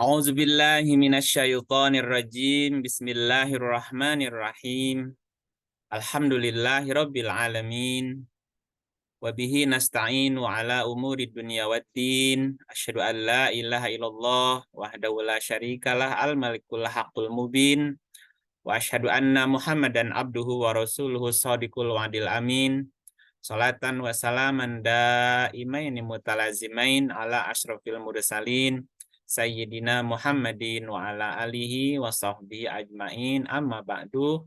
A'udzubillahi minasyaitonirrajim. Bismillahirrahmanirrahim. Alhamdulillahirabbil alamin. Wa bihi nasta'inu ala umuri dunya waddin. Asyhadu an la ilaha illallah wahdahu la syarikalah al-malikul haqqul mubin. Wa asyhadu anna Muhammadan abduhu wa rasuluhu shadiqul wa'dil amin. Salatan wa salaman daimaini mutalazimain ala asyrafil mursalin Sayyidina Muhammadin wa ala alihi wa sahbihi ajmain, amma ba'du.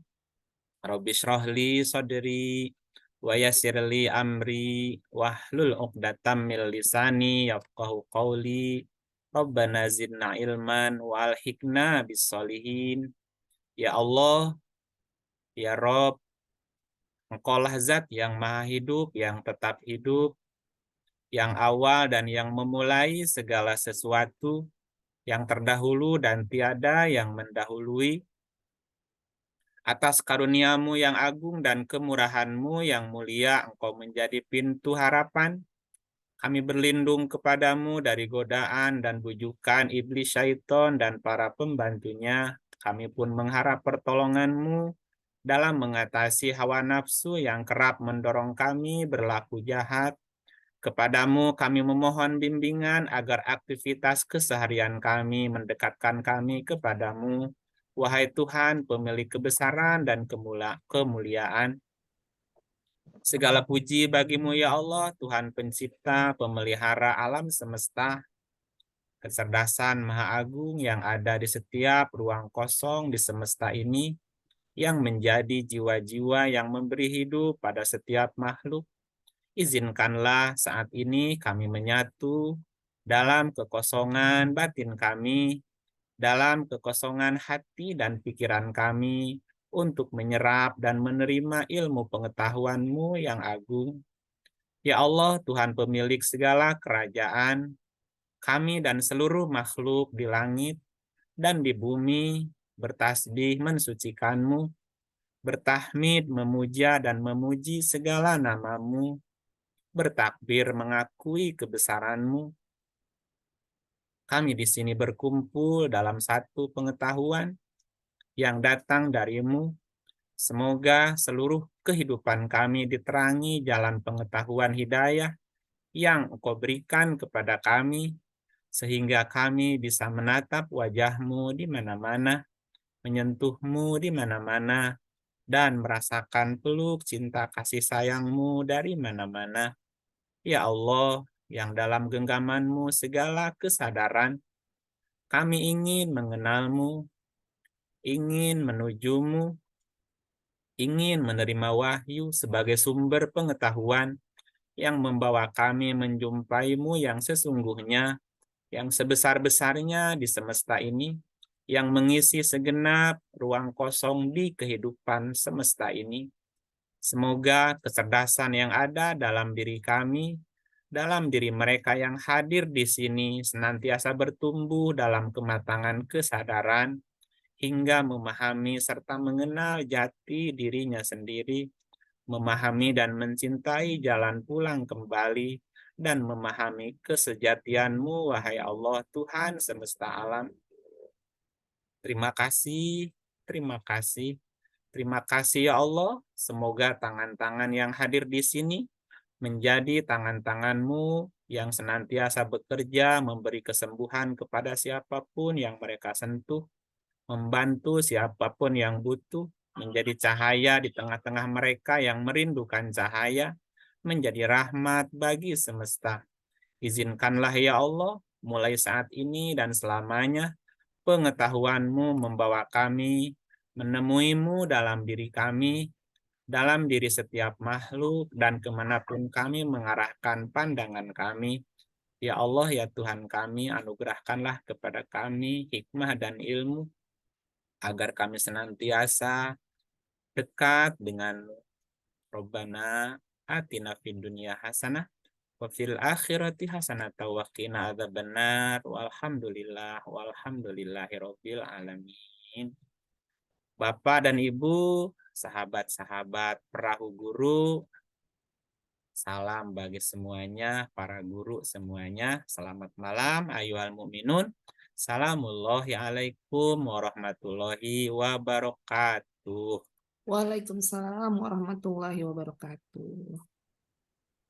Rabbi shrahli sadri wa yassirli amri wahlul 'uqdatam min lisani yafqahu qawli. Rabbana zidna ilman wa alhiqna bis solihin. Ya Allah, ya Rabb, Engkaulah zat yang maha hidup, yang tetap hidup, yang awal dan yang memulai segala sesuatu, yang terdahulu dan tiada yang mendahului. Atas karuniamu yang agung dan kemurahanmu yang mulia, Engkau menjadi pintu harapan. Kami berlindung kepadamu dari godaan dan bujukan iblis syaiton dan para pembantunya. Kami pun mengharap pertolonganmu dalam mengatasi hawa nafsu yang kerap mendorong kami berlaku jahat. Kepadamu kami memohon bimbingan agar aktivitas keseharian kami mendekatkan kami kepadamu. Wahai Tuhan, pemilik kebesaran dan kemuliaan. Segala puji bagimu ya Allah, Tuhan pencipta, pemelihara alam semesta. Kecerdasan Maha Agung yang ada di setiap ruang kosong di semesta ini, yang menjadi jiwa-jiwa yang memberi hidup pada setiap makhluk. Izinkanlah saat ini kami menyatu dalam kekosongan batin kami, dalam kekosongan hati dan pikiran kami, untuk menyerap dan menerima ilmu pengetahuan-Mu yang agung. Ya Allah, Tuhan pemilik segala kerajaan, kami dan seluruh makhluk di langit dan di bumi bertasbih mensucikan-Mu, bertahmid, memuja dan memuji segala nama-Mu, bertakbir mengakui kebesaran-Mu. Kami di sini berkumpul dalam satu pengetahuan yang datang dari-Mu. Semoga seluruh kehidupan kami diterangi jalan pengetahuan hidayah yang Engkau berikan kepada kami, sehingga kami bisa menatap wajah-Mu di mana-mana, menyentuh-Mu di mana-mana, dan merasakan peluk cinta kasih sayang-Mu dari mana-mana. Ya Allah, yang dalam genggaman-Mu segala kesadaran, kami ingin mengenal-Mu, ingin menuju-Mu, ingin menerima wahyu sebagai sumber pengetahuan yang membawa kami menjumpai-Mu yang sesungguhnya, yang sebesar-besarnya di semesta ini, yang mengisi segenap ruang kosong di kehidupan semesta ini. Semoga kecerdasan yang ada dalam diri kami, dalam diri mereka yang hadir di sini, senantiasa bertumbuh dalam kematangan kesadaran, hingga memahami serta mengenal jati dirinya sendiri, memahami dan mencintai jalan pulang kembali, dan memahami kesejatian-Mu, wahai Allah, Tuhan semesta alam. Terima kasih, terima kasih, terima kasih ya Allah. Semoga tangan-tangan yang hadir di sini menjadi tangan-tangan-Mu yang senantiasa bekerja memberi kesembuhan kepada siapapun yang mereka sentuh, membantu siapapun yang butuh, menjadi cahaya di tengah-tengah mereka yang merindukan cahaya, menjadi rahmat bagi semesta. Izinkanlah ya Allah, mulai saat ini dan selamanya, pengetahuan-Mu membawa kami menemui-Mu dalam diri kami, dalam diri setiap makhluk, dan kemanapun kami mengarahkan pandangan kami. Ya Allah, ya Tuhan kami, anugerahkanlah kepada kami hikmah dan ilmu, agar kami senantiasa dekat dengan Rabbana atina fid dunya hasanah wa fil akhirati hasanah wa qina adzabannar walhamdulillahi rabbil alamin. Bapak dan Ibu, sahabat-sahabat perahu guru, salam bagi semuanya, para guru semuanya. Selamat malam, ayyuhal mu'minun. Assalamualaikum warahmatullahi wabarakatuh. Waalaikumsalam warahmatullahi wabarakatuh.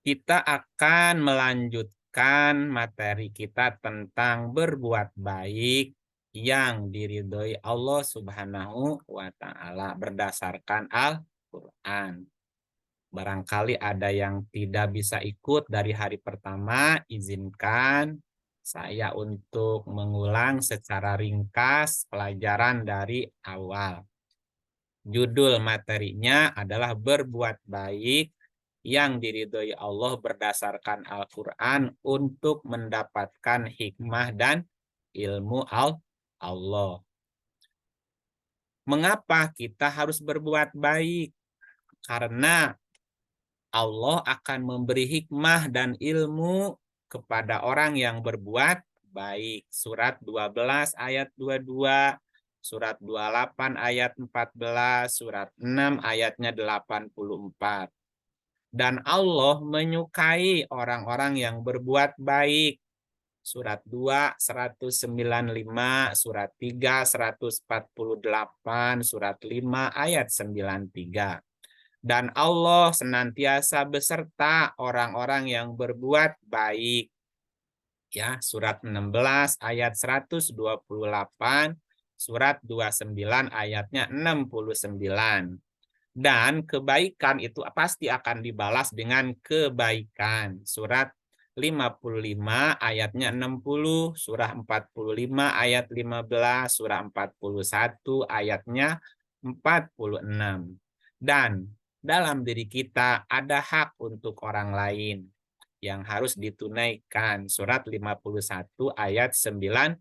Kita akan melanjutkan materi kita tentang berbuat baik yang diridhoi Allah Subhanahu wa Ta'ala berdasarkan Al-Quran. Barangkali ada yang tidak bisa ikut dari hari pertama, izinkan saya untuk mengulang secara ringkas pelajaran dari awal. Judul materinya adalah berbuat baik yang diridhoi Allah berdasarkan Al-Quran untuk mendapatkan hikmah dan ilmu Allah. Mengapa kita harus berbuat baik? Karena Allah akan memberi hikmah dan ilmu kepada orang yang berbuat baik. Surat 12 ayat 22, surat 28 ayat 14, surat 6 ayatnya 84. Dan Allah menyukai orang-orang yang berbuat baik. Surat 2, 195, surat 3, 148, surat 5 ayat 93. Dan Allah senantiasa beserta orang-orang yang berbuat baik. Ya, surat 16 ayat 128, surat 29 ayatnya 69. Dan kebaikan itu pasti akan dibalas dengan kebaikan. Surat 55 ayatnya 60, surah 45 ayat 15, surah 41 ayatnya 46. Dan dalam diri kita ada hak untuk orang lain yang harus ditunaikan. Surat 51 ayat 19.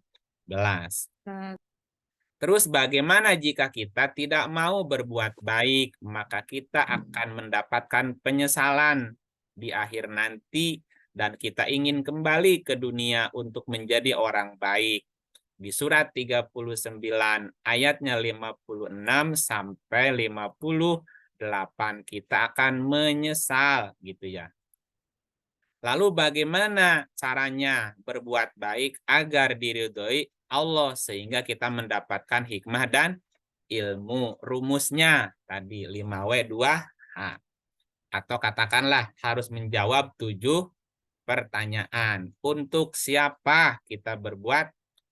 Terus bagaimana jika kita tidak mau berbuat baik, maka kita akan mendapatkan penyesalan di akhir nanti dan kita ingin kembali ke dunia untuk menjadi orang baik. Di surat 39 ayatnya 56 sampai 58 kita akan menyesal gitu ya. Lalu bagaimana caranya berbuat baik agar diridhoi Allah sehingga kita mendapatkan hikmah dan ilmu? Rumusnya tadi 5W2H. Atau katakanlah harus menjawab 7 pertanyaan. Untuk siapa kita berbuat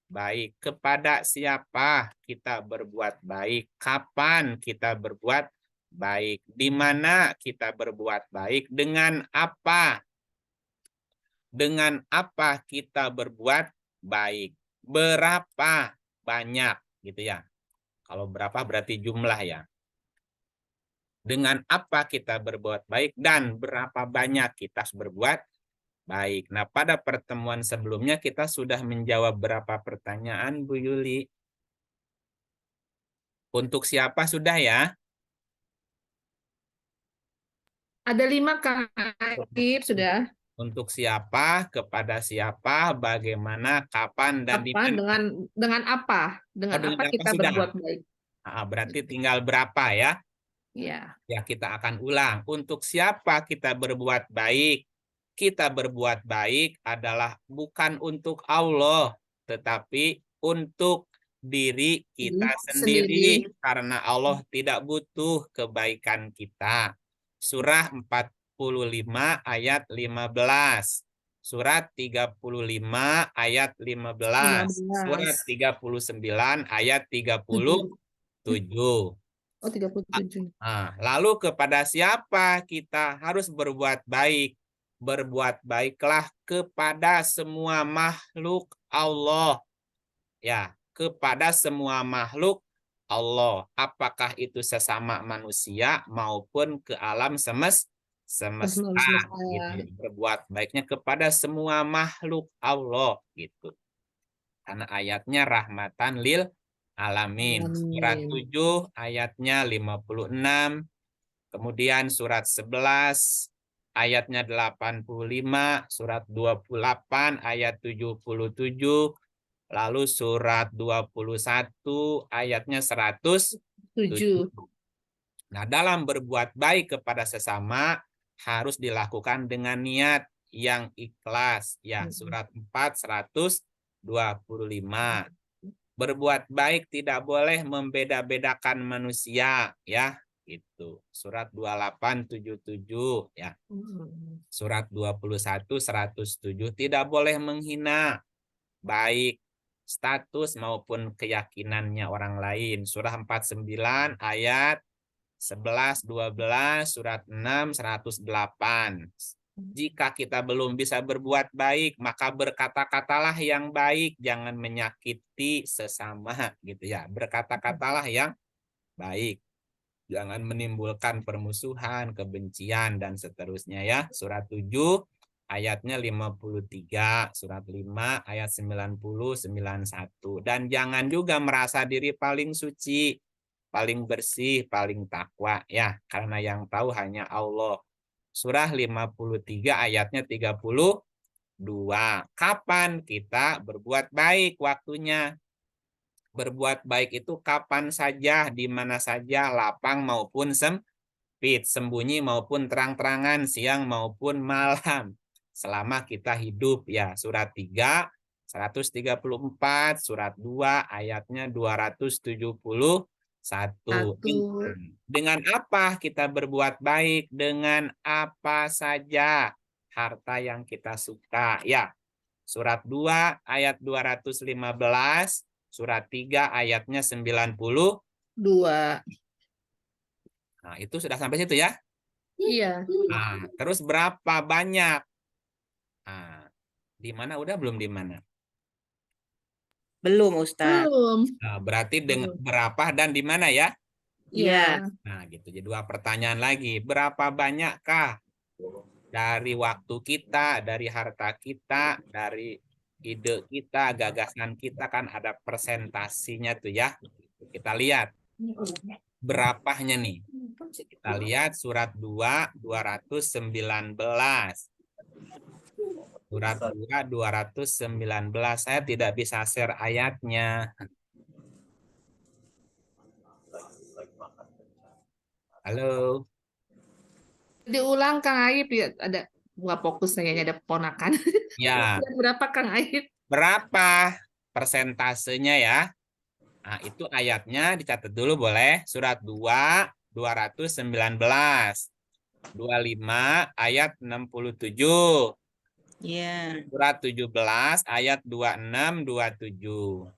baik? Kepada siapa kita berbuat baik? Kapan kita berbuat baik? Di mana kita berbuat baik? Dengan apa? Dengan apa kita berbuat baik? Berapa banyak gitu ya. Kalau berapa berarti jumlah ya. Dengan apa kita berbuat baik dan berapa banyak kita berbuat baik. Nah, pada pertemuan sebelumnya kita sudah menjawab berapa pertanyaan, Bu Yuli? Untuk siapa sudah ya? Ada 5 Kang Arif, sudah. Untuk siapa, kepada siapa, bagaimana, kapan, dan di Apa mana. dengan apa? Oh, Dengan dengan apa apa kita sudah? berbuat baik? Berarti tinggal berapa ya? Ya. Ya, kita akan ulang. Untuk siapa kita berbuat baik? Kita berbuat baik adalah bukan untuk Allah, tetapi untuk diri kita Sendiri. sendiri. Karena Allah tidak butuh kebaikan kita. Surah 45 ayat 15. Surat 35 ayat 15. Surat 15. 39 ayat 7. 37. Oh, 37. Nah, lalu kepada siapa kita harus berbuat baik? Berbuat baiklah kepada semua makhluk Allah. Ya, kepada semua makhluk Allah. Apakah itu sesama manusia maupun ke alam semesta gitu. Berbuat baiknya kepada semua makhluk Allah gitu. Karena ayatnya rahmatan lil alamin. Surat 7 ayatnya 56. Kemudian surat 11 ayatnya 85, surat 28 ayat 77, lalu surat 21 ayatnya 107. 7. Nah, dalam berbuat baik kepada sesama harus dilakukan dengan niat yang ikhlas. Ya, surat 4, 100 25. Berbuat baik tidak boleh membeda-bedakan manusia, ya. Itu surat 2877 ya. Surat 21 107 tidak boleh menghina baik status maupun keyakinannya orang lain. Surah 49 ayat 11 12, surat 6 108. Jika kita belum bisa berbuat baik, maka berkata-katalah yang baik, jangan menyakiti sesama gitu ya. Berkata-katalah yang baik. Jangan menimbulkan permusuhan, kebencian dan seterusnya ya. Surat 7 ayatnya 53, surat 5 ayat 90 91. Dan jangan juga merasa diri paling suci, paling bersih, paling takwa ya, karena yang tahu hanya Allah. Surah 53 ayatnya 32. Kapan kita berbuat baik waktunya? Berbuat baik itu kapan saja, di mana saja, lapang maupun sempit, sembunyi maupun terang-terangan, siang maupun malam. Selama kita hidup ya. Surat 3 134, surat 2 ayatnya 271. Satu. Dengan apa kita berbuat baik? Dengan apa saja harta yang kita suka ya. Surat 2 ayat 215, surat 3 ayatnya 92. 2. Nah, itu sudah sampai situ ya. Iya. Nah, terus berapa banyak? Nah, di mana udah belum di mana? Belum, Ustaz. Belum. Nah, berarti dengan berapa dan di mana ya? Iya. Nah, gitu. Jadi 2 pertanyaan lagi. Berapa banyakkah dari waktu kita, dari harta kita, dari ide kita, gagasan kita, kan ada persentasinya tuh ya. Kita lihat berapanya nih. Kita lihat surat 2 219. Surat 2 219. Saya tidak bisa share ayatnya. Halo. Diulang Kang Aib ya, ada nggak fokus kayaknya, ada ponakan. Ya, Berapa Kang Aib? berapa persentasenya ya? Nah, itu ayatnya dicatat dulu boleh. Surat 2 219. 25 ayat 67. Iya. Surat 17 ayat 26 27.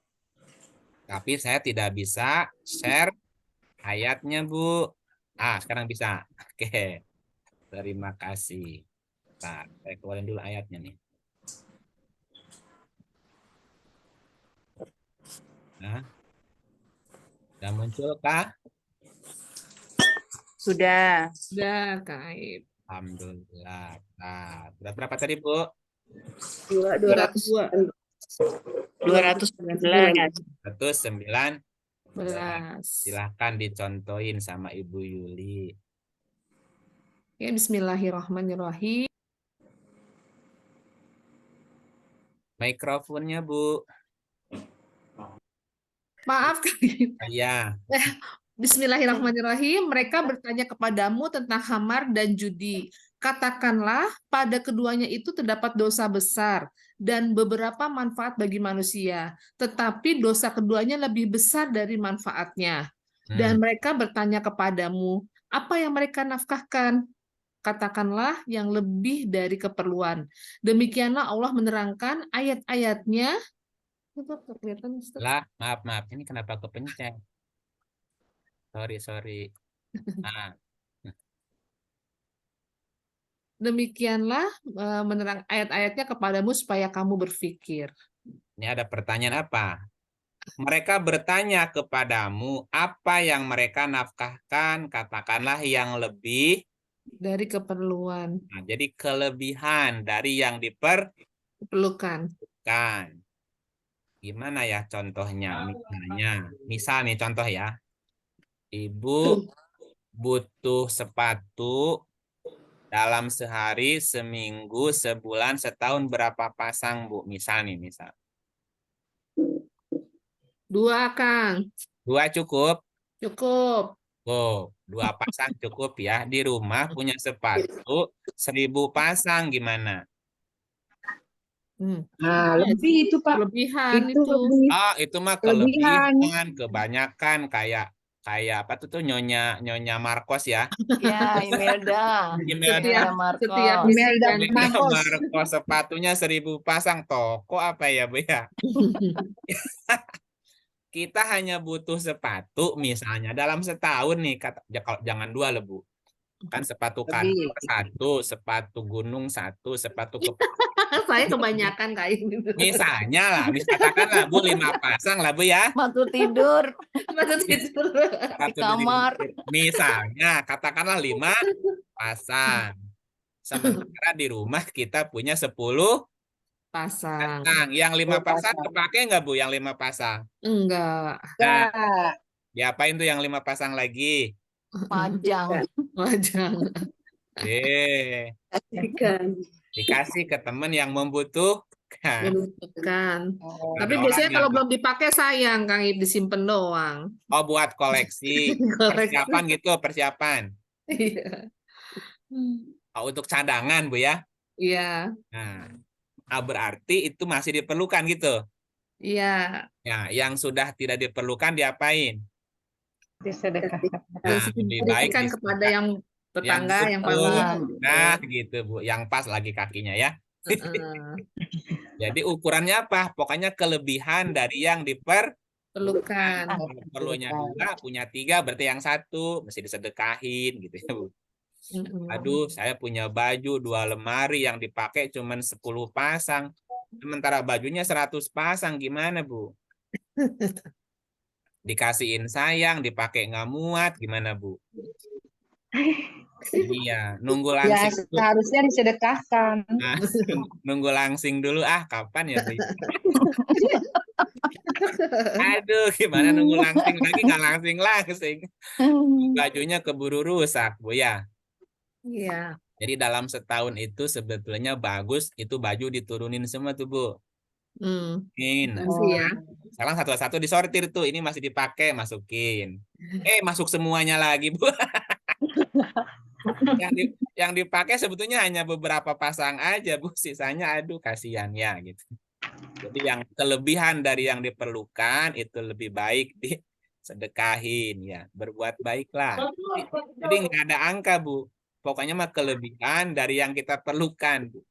Tapi saya tidak bisa share ayatnya, Bu. Sekarang bisa. Oke. Terima kasih. Nah, saya keluarin dulu ayatnya nih. Nah, sudah muncul kah? Sudah. Udah Kang Aib. Alhamdulillah. Nah, sudah berapa tadi, Bu? 202. 219. 109. 11. Silahkan dicontohin sama Ibu Yuli. Ya, bismillahirrahmanirrahim. Mikrofonnya, Bu. Maaf Kang Aib. Ya. Bismillahirrahmanirrahim. Mereka bertanya kepadamu tentang khamar dan judi. Katakanlah, pada keduanya itu terdapat dosa besar dan beberapa manfaat bagi manusia. Tetapi dosa keduanya lebih besar dari manfaatnya. Dan mereka bertanya kepadamu, apa yang mereka nafkahkan? Katakanlah yang lebih dari keperluan. Demikianlah Allah menerangkan ayat-ayatnya. Lah, maaf. Ini kenapa kepencet? Sorry. Nah, Demikianlah menerang ayat-ayatnya kepadamu supaya kamu berpikir. ini ada pertanyaan apa? Mereka bertanya kepadamu apa yang mereka nafkahkan, katakanlah yang lebih. Dari keperluan. Nah, jadi kelebihan dari yang Perlukan. diperlukan. Gimana ya contohnya? Misal nih contoh ya. Ibu butuh sepatu dalam sehari, seminggu, sebulan, setahun berapa pasang, Bu? Misal. 2, Kang. 2 cukup? Cukup. 2 pasang cukup ya. Di rumah punya sepatu 1000 pasang gimana? Nah, Iya, lebih itu Pak. kelebihan Itu itu. lebih Ah, itu mah kelebihan. kelebihan, kebanyakan kayak apa tuh Nyonya Marcos ya. Ya, Imelda. Imelda Setiap Marcos. Imelda bisikan. Imelda Marcos. Marcos sepatunya 1000 pasang, toko apa ya Bu ya? Kita hanya butuh sepatu misalnya dalam setahun nih jangan 2 lah Bu. Kan sepatu Lebih. kantor 1, sepatu gunung 1, sepatu ke Saya kebanyakan kayak gitu. misalnya lah, katakanlah Bu 5 pasang lah Bu ya. Waktu tidur Masa tidur. Sepatu dari kamar. misalnya katakanlah 5 pasang. Sementara di rumah kita punya 10 Pasang. pasang. Yang 5 pasang Pasang. kepake nggak Bu yang 5 pasang? Enggak. Nah, Enggak. diapain tuh yang 5 pasang lagi? Pajang. Wajang. Eh, Ikan. dikasih ke temen yang membutuhkan. Membutuhkan. Oh, Tapi Ada orang biasanya yang kalau belum dipakai sayang, Kang Ib, disimpan doang. buat koleksi, Koleksi. persiapan gitu, persiapan. Iya. Untuk cadangan Bu ya. Iya. Nah, berarti itu masih diperlukan gitu. Iya. Ya, yang sudah tidak diperlukan diapain? disedekahkan. Nah, lebih baik Diberikan kepada yang tetangga, yang butuh. paling. Nah, gitu Bu, yang pas lagi kakinya ya. Heeh. Jadi ukurannya apa? Pokoknya kelebihan dari yang Perlukan. kalau perlunya 2, punya 3, berarti yang 1 mesti disedekahin gitu ya Bu. Aduh, saya punya baju 2 lemari yang dipakai cuman 10 pasang. Sementara bajunya 100 pasang, gimana Bu? Dikasihin sayang, dipakai nggak muat, gimana Bu? Iya, nunggu Ya, langsing dulu. seharusnya disedekahkan. Ah, nunggu langsing dulu. Kapan ya Bu? Aduh, gimana nunggu langsing lagi, nggak langsing. Bajunya keburu rusak Bu ya. Iya. Jadi dalam setahun itu sebetulnya bagus itu baju diturunin semua tuh Bu. Nah, Kasih ya. sekarang satu-satu disortir tuh, ini masih dipakai, masukin. Masuk semuanya lagi Bu. Yang dipakai sebetulnya hanya beberapa pasang aja Bu, sisanya aduh kasihan ya gitu. Jadi yang kelebihan dari yang diperlukan itu lebih baik disedekahin ya, berbuat baiklah. Jadi nggak ada angka Bu. Pokoknya mah kelebihan dari yang kita perlukan Bu.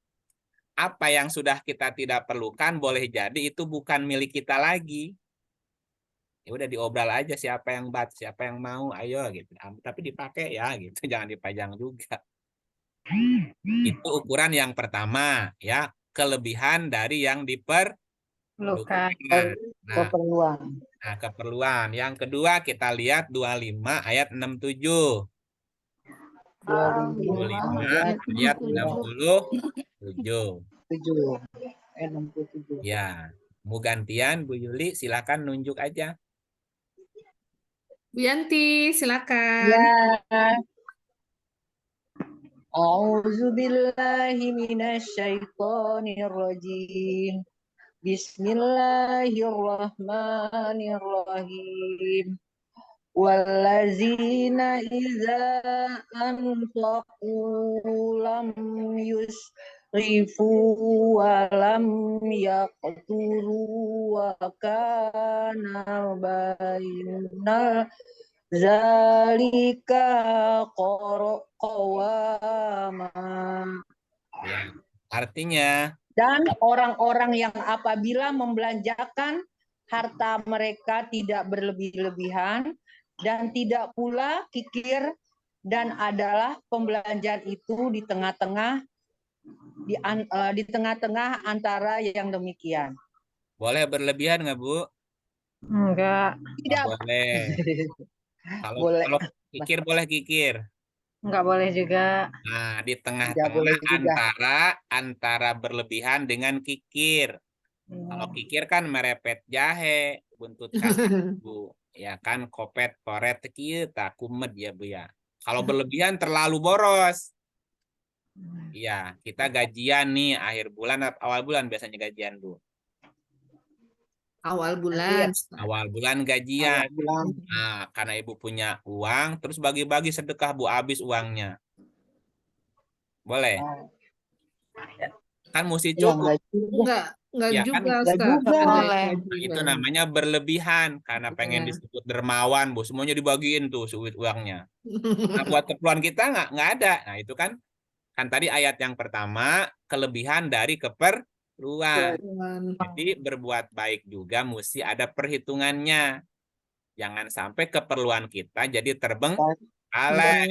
Apa yang sudah kita tidak perlukan boleh jadi itu bukan milik kita lagi. Ya udah diobral aja siapa yang mau, ayo gitu. Tapi dipakai ya gitu, jangan dipajang juga. Itu ukuran yang pertama ya, kelebihan dari yang diperlukan. Keperluan. Nah, keperluan. Yang kedua kita lihat 25 ayat 67. 25 ayat 67. 67. Ya, mau gantian Bu Yuli, silakan nunjuk aja. Bu Yanti, silakan. Ya. A'udzubillahi minasyaitonirrajim. Bismillahirrahmanirrahim. Wallazina idza anfaqu lam yusrifu wa lam yaqturu wa kana bainal zalika qawama. Ya, artinya Dan orang-orang yang apabila membelanjakan harta mereka tidak berlebih-lebihan dan tidak pula kikir, dan adalah pembelanjaan itu di tengah-tengah antara yang demikian. boleh berlebihan nggak Bu? Enggak. Nggak Tidak. boleh. Boleh. Kalau kikir boleh kikir. Enggak boleh juga. Nah, di Tidak tengah-tengah boleh juga. antara berlebihan dengan kikir. Kalau kikir kan merepet jahe, buntut kacang Bu. Ya kan, kopet, koret, kieu tak kumet ya Bu ya. Kalau berlebihan terlalu boros. Iya, kita gajian nih akhir bulan atau awal bulan biasanya gajian Bu. Awal bulan. Awal bulan gajian. Nah, karena Ibu punya uang, terus bagi-bagi sedekah Bu, habis uangnya. Boleh? Kan mesti Ya cukup. Enggak Ya kan? juga, Enggak Ustaz. juga. Enggak Boleh. Nah, itu namanya berlebihan karena pengen Iya. disebut dermawan, Bu. Semuanya dibagiin tuh uangnya. Nah, buat keperluan kita nggak ada. Nah, itu kan tadi ayat yang pertama kelebihan dari keperluan. Jadi berbuat baik juga mesti ada perhitungannya. Jangan sampai keperluan kita jadi terbengkalai.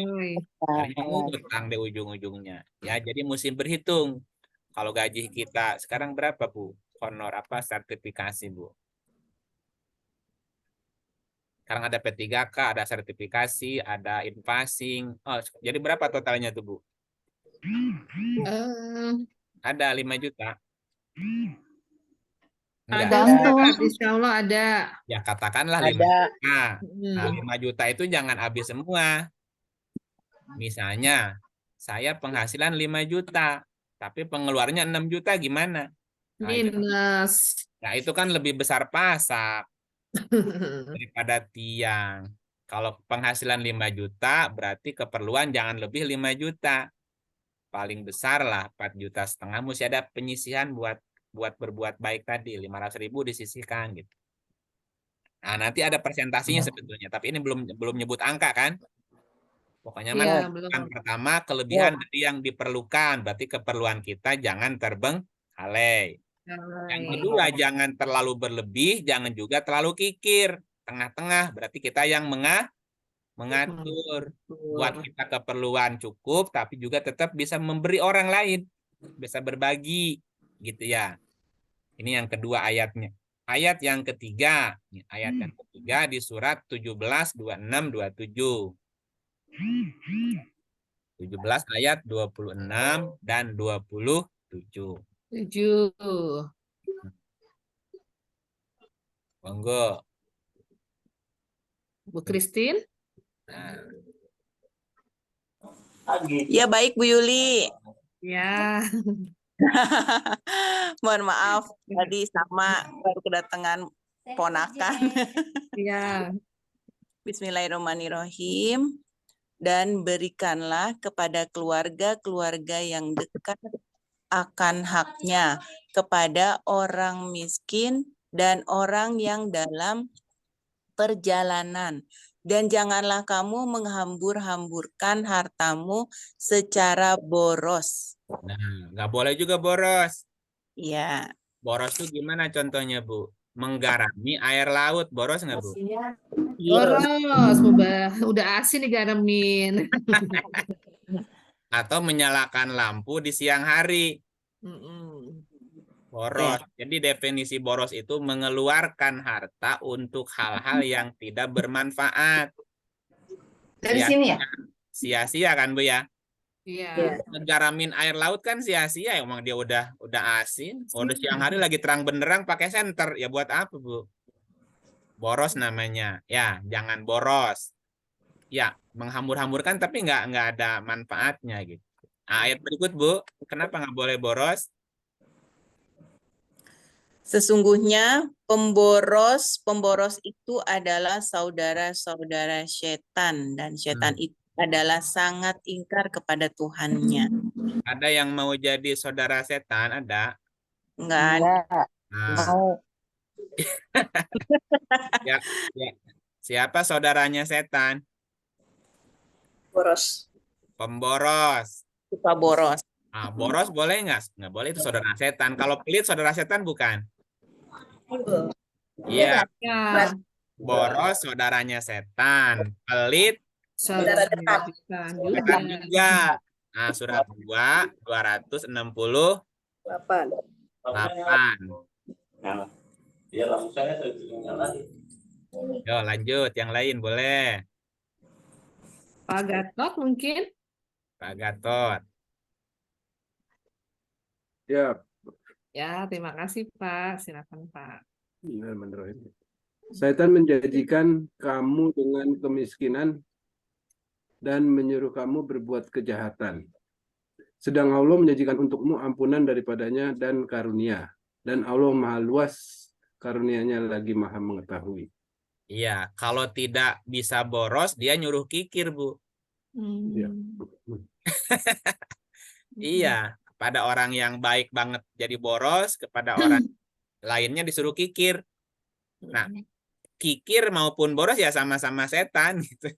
Jadinya ngutang di ujung-ujungnya. Ya, jadi mesti berhitung. Kalau gaji kita sekarang berapa, Bu? Honor apa sertifikasi, Bu? Sekarang ada P3K, ada sertifikasi, ada invasing. Oh, jadi berapa totalnya tuh, Bu? Eh, Ada 5 juta. Enggak. ada Gantung. Ustaz, insya Allah ada. Ya, katakanlah 5 Ada. juta. Nah, Hmm. 5 juta itu jangan habis semua. Misalnya, saya penghasilan 5 juta, tapi pengeluarannya 6 juta gimana? Minus. Nah, itu kan lebih besar pasak daripada tiang. Kalau penghasilan 5 juta, berarti keperluan jangan lebih 5 juta. Paling besar lah 4,5 juta, mesti ada penyisihan buat berbuat baik tadi, 500.000 disisihkan gitu. Nah, nanti ada presentasinya sebetulnya, tapi ini belum nyebut angka kan? Pokoknya Iya, kan belum. pertama kelebihan dari yang diperlukan, berarti keperluan kita jangan terbengkalai. Yang kedua, jangan terlalu berlebih, jangan juga terlalu kikir. Tengah-tengah, berarti kita yang mengatur. Buat kita keperluan cukup, tapi juga tetap bisa memberi orang lain. Bisa berbagi, gitu ya. Ini yang kedua ayatnya. Ayat yang ketiga. Ayat yang ketiga di surat 17, 26, 27. 17 ayat 26 dan 27. 7. Monggo. Bu Christine? Nah, Ya baik Bu Yuli. Ya. Mohon maaf tadi sama baru kedatangan ponakan. Ya. Bismillahirrahmanirrahim. Dan berikanlah kepada keluarga-keluarga yang dekat akan haknya, kepada orang miskin dan orang yang dalam perjalanan. Dan janganlah kamu menghambur-hamburkan hartamu secara boros. nah, nggak boleh juga boros. Ya, Boros tuh gimana contohnya, Bu? Menggarami air laut, boros nggak, Bu? Boros, udah asin digaramin. Atau menyalakan lampu di siang hari, Mm-mm. boros. Jadi definisi boros itu mengeluarkan harta untuk hal-hal yang tidak bermanfaat. Dari sini ya? Sia-sia kan, Bu ya? Iya. Ngegaramin air laut kan sia-sia, emang dia udah asin, udah siang hari lagi terang benderang pakai senter, ya buat apa, Bu? Boros namanya. Ya, jangan boros. Ya, menghambur-hamburkan tapi nggak ada manfaatnya gitu. Nah, ayat berikut, Bu, kenapa nggak boleh boros? sesungguhnya pemboros itu adalah saudara-saudara setan dan setan itu adalah sangat ingkar kepada Tuhannya. Ada yang mau jadi saudara setan? Ada? Enggak ada. Nah, Mau. ya, ya. Siapa saudaranya setan? Boros. Pemboros. Suka boros. Nah, boros boleh nggak? Nggak boleh, itu saudara setan. Kalau pelit saudara setan bukan? Iya, Ya. boros saudaranya setan. Pelit Saudara setan juga. juga. Nah, surat 2, 268. Yo, lanjut. Yang lain boleh. Pak Gatot mungkin? Pak Gatot. Ya, Ya, terima kasih Pak. Silakan Pak. Bismillahirrahmanirrahim. Setan menjanjikan kamu dengan kemiskinan dan menyuruh kamu berbuat kejahatan. Sedang Allah menjanjikan untukmu ampunan daripadanya dan karunia. Dan Allah maha luas karunia-Nya lagi maha mengetahui. Iya, kalau tidak bisa boros, dia nyuruh kikir, Bu. Ya. Iya, Kepada orang yang baik banget jadi boros, kepada orang lainnya disuruh kikir. Nah, kikir maupun boros ya sama-sama setan gitu.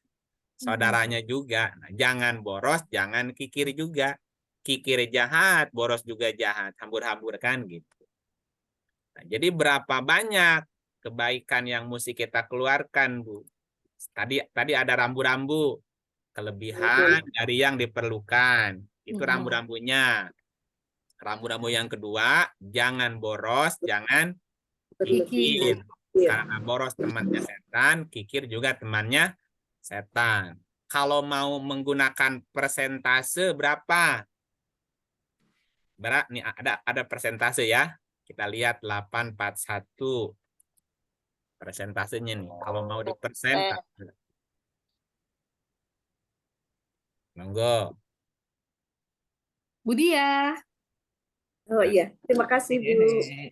Saudaranya juga. Nah, jangan boros, jangan kikir juga. Kikir jahat, boros juga jahat. Hambur-hambur kan gitu. Nah, jadi berapa banyak kebaikan yang mesti kita keluarkan, Bu? Tadi ada rambu-rambu. Kelebihan dari yang diperlukan. Itu rambu-rambunya. Rambu-rambu yang kedua, jangan boros, jangan kikir. Karena boros temannya setan, kikir juga temannya setan. Kalau mau menggunakan persentase berapa? Nih ada persentase ya. Kita lihat 841. Persentasenya nih. Kalau mau dipersentase. Monggo. Bu Dia. Oh iya, terima kasih Bu.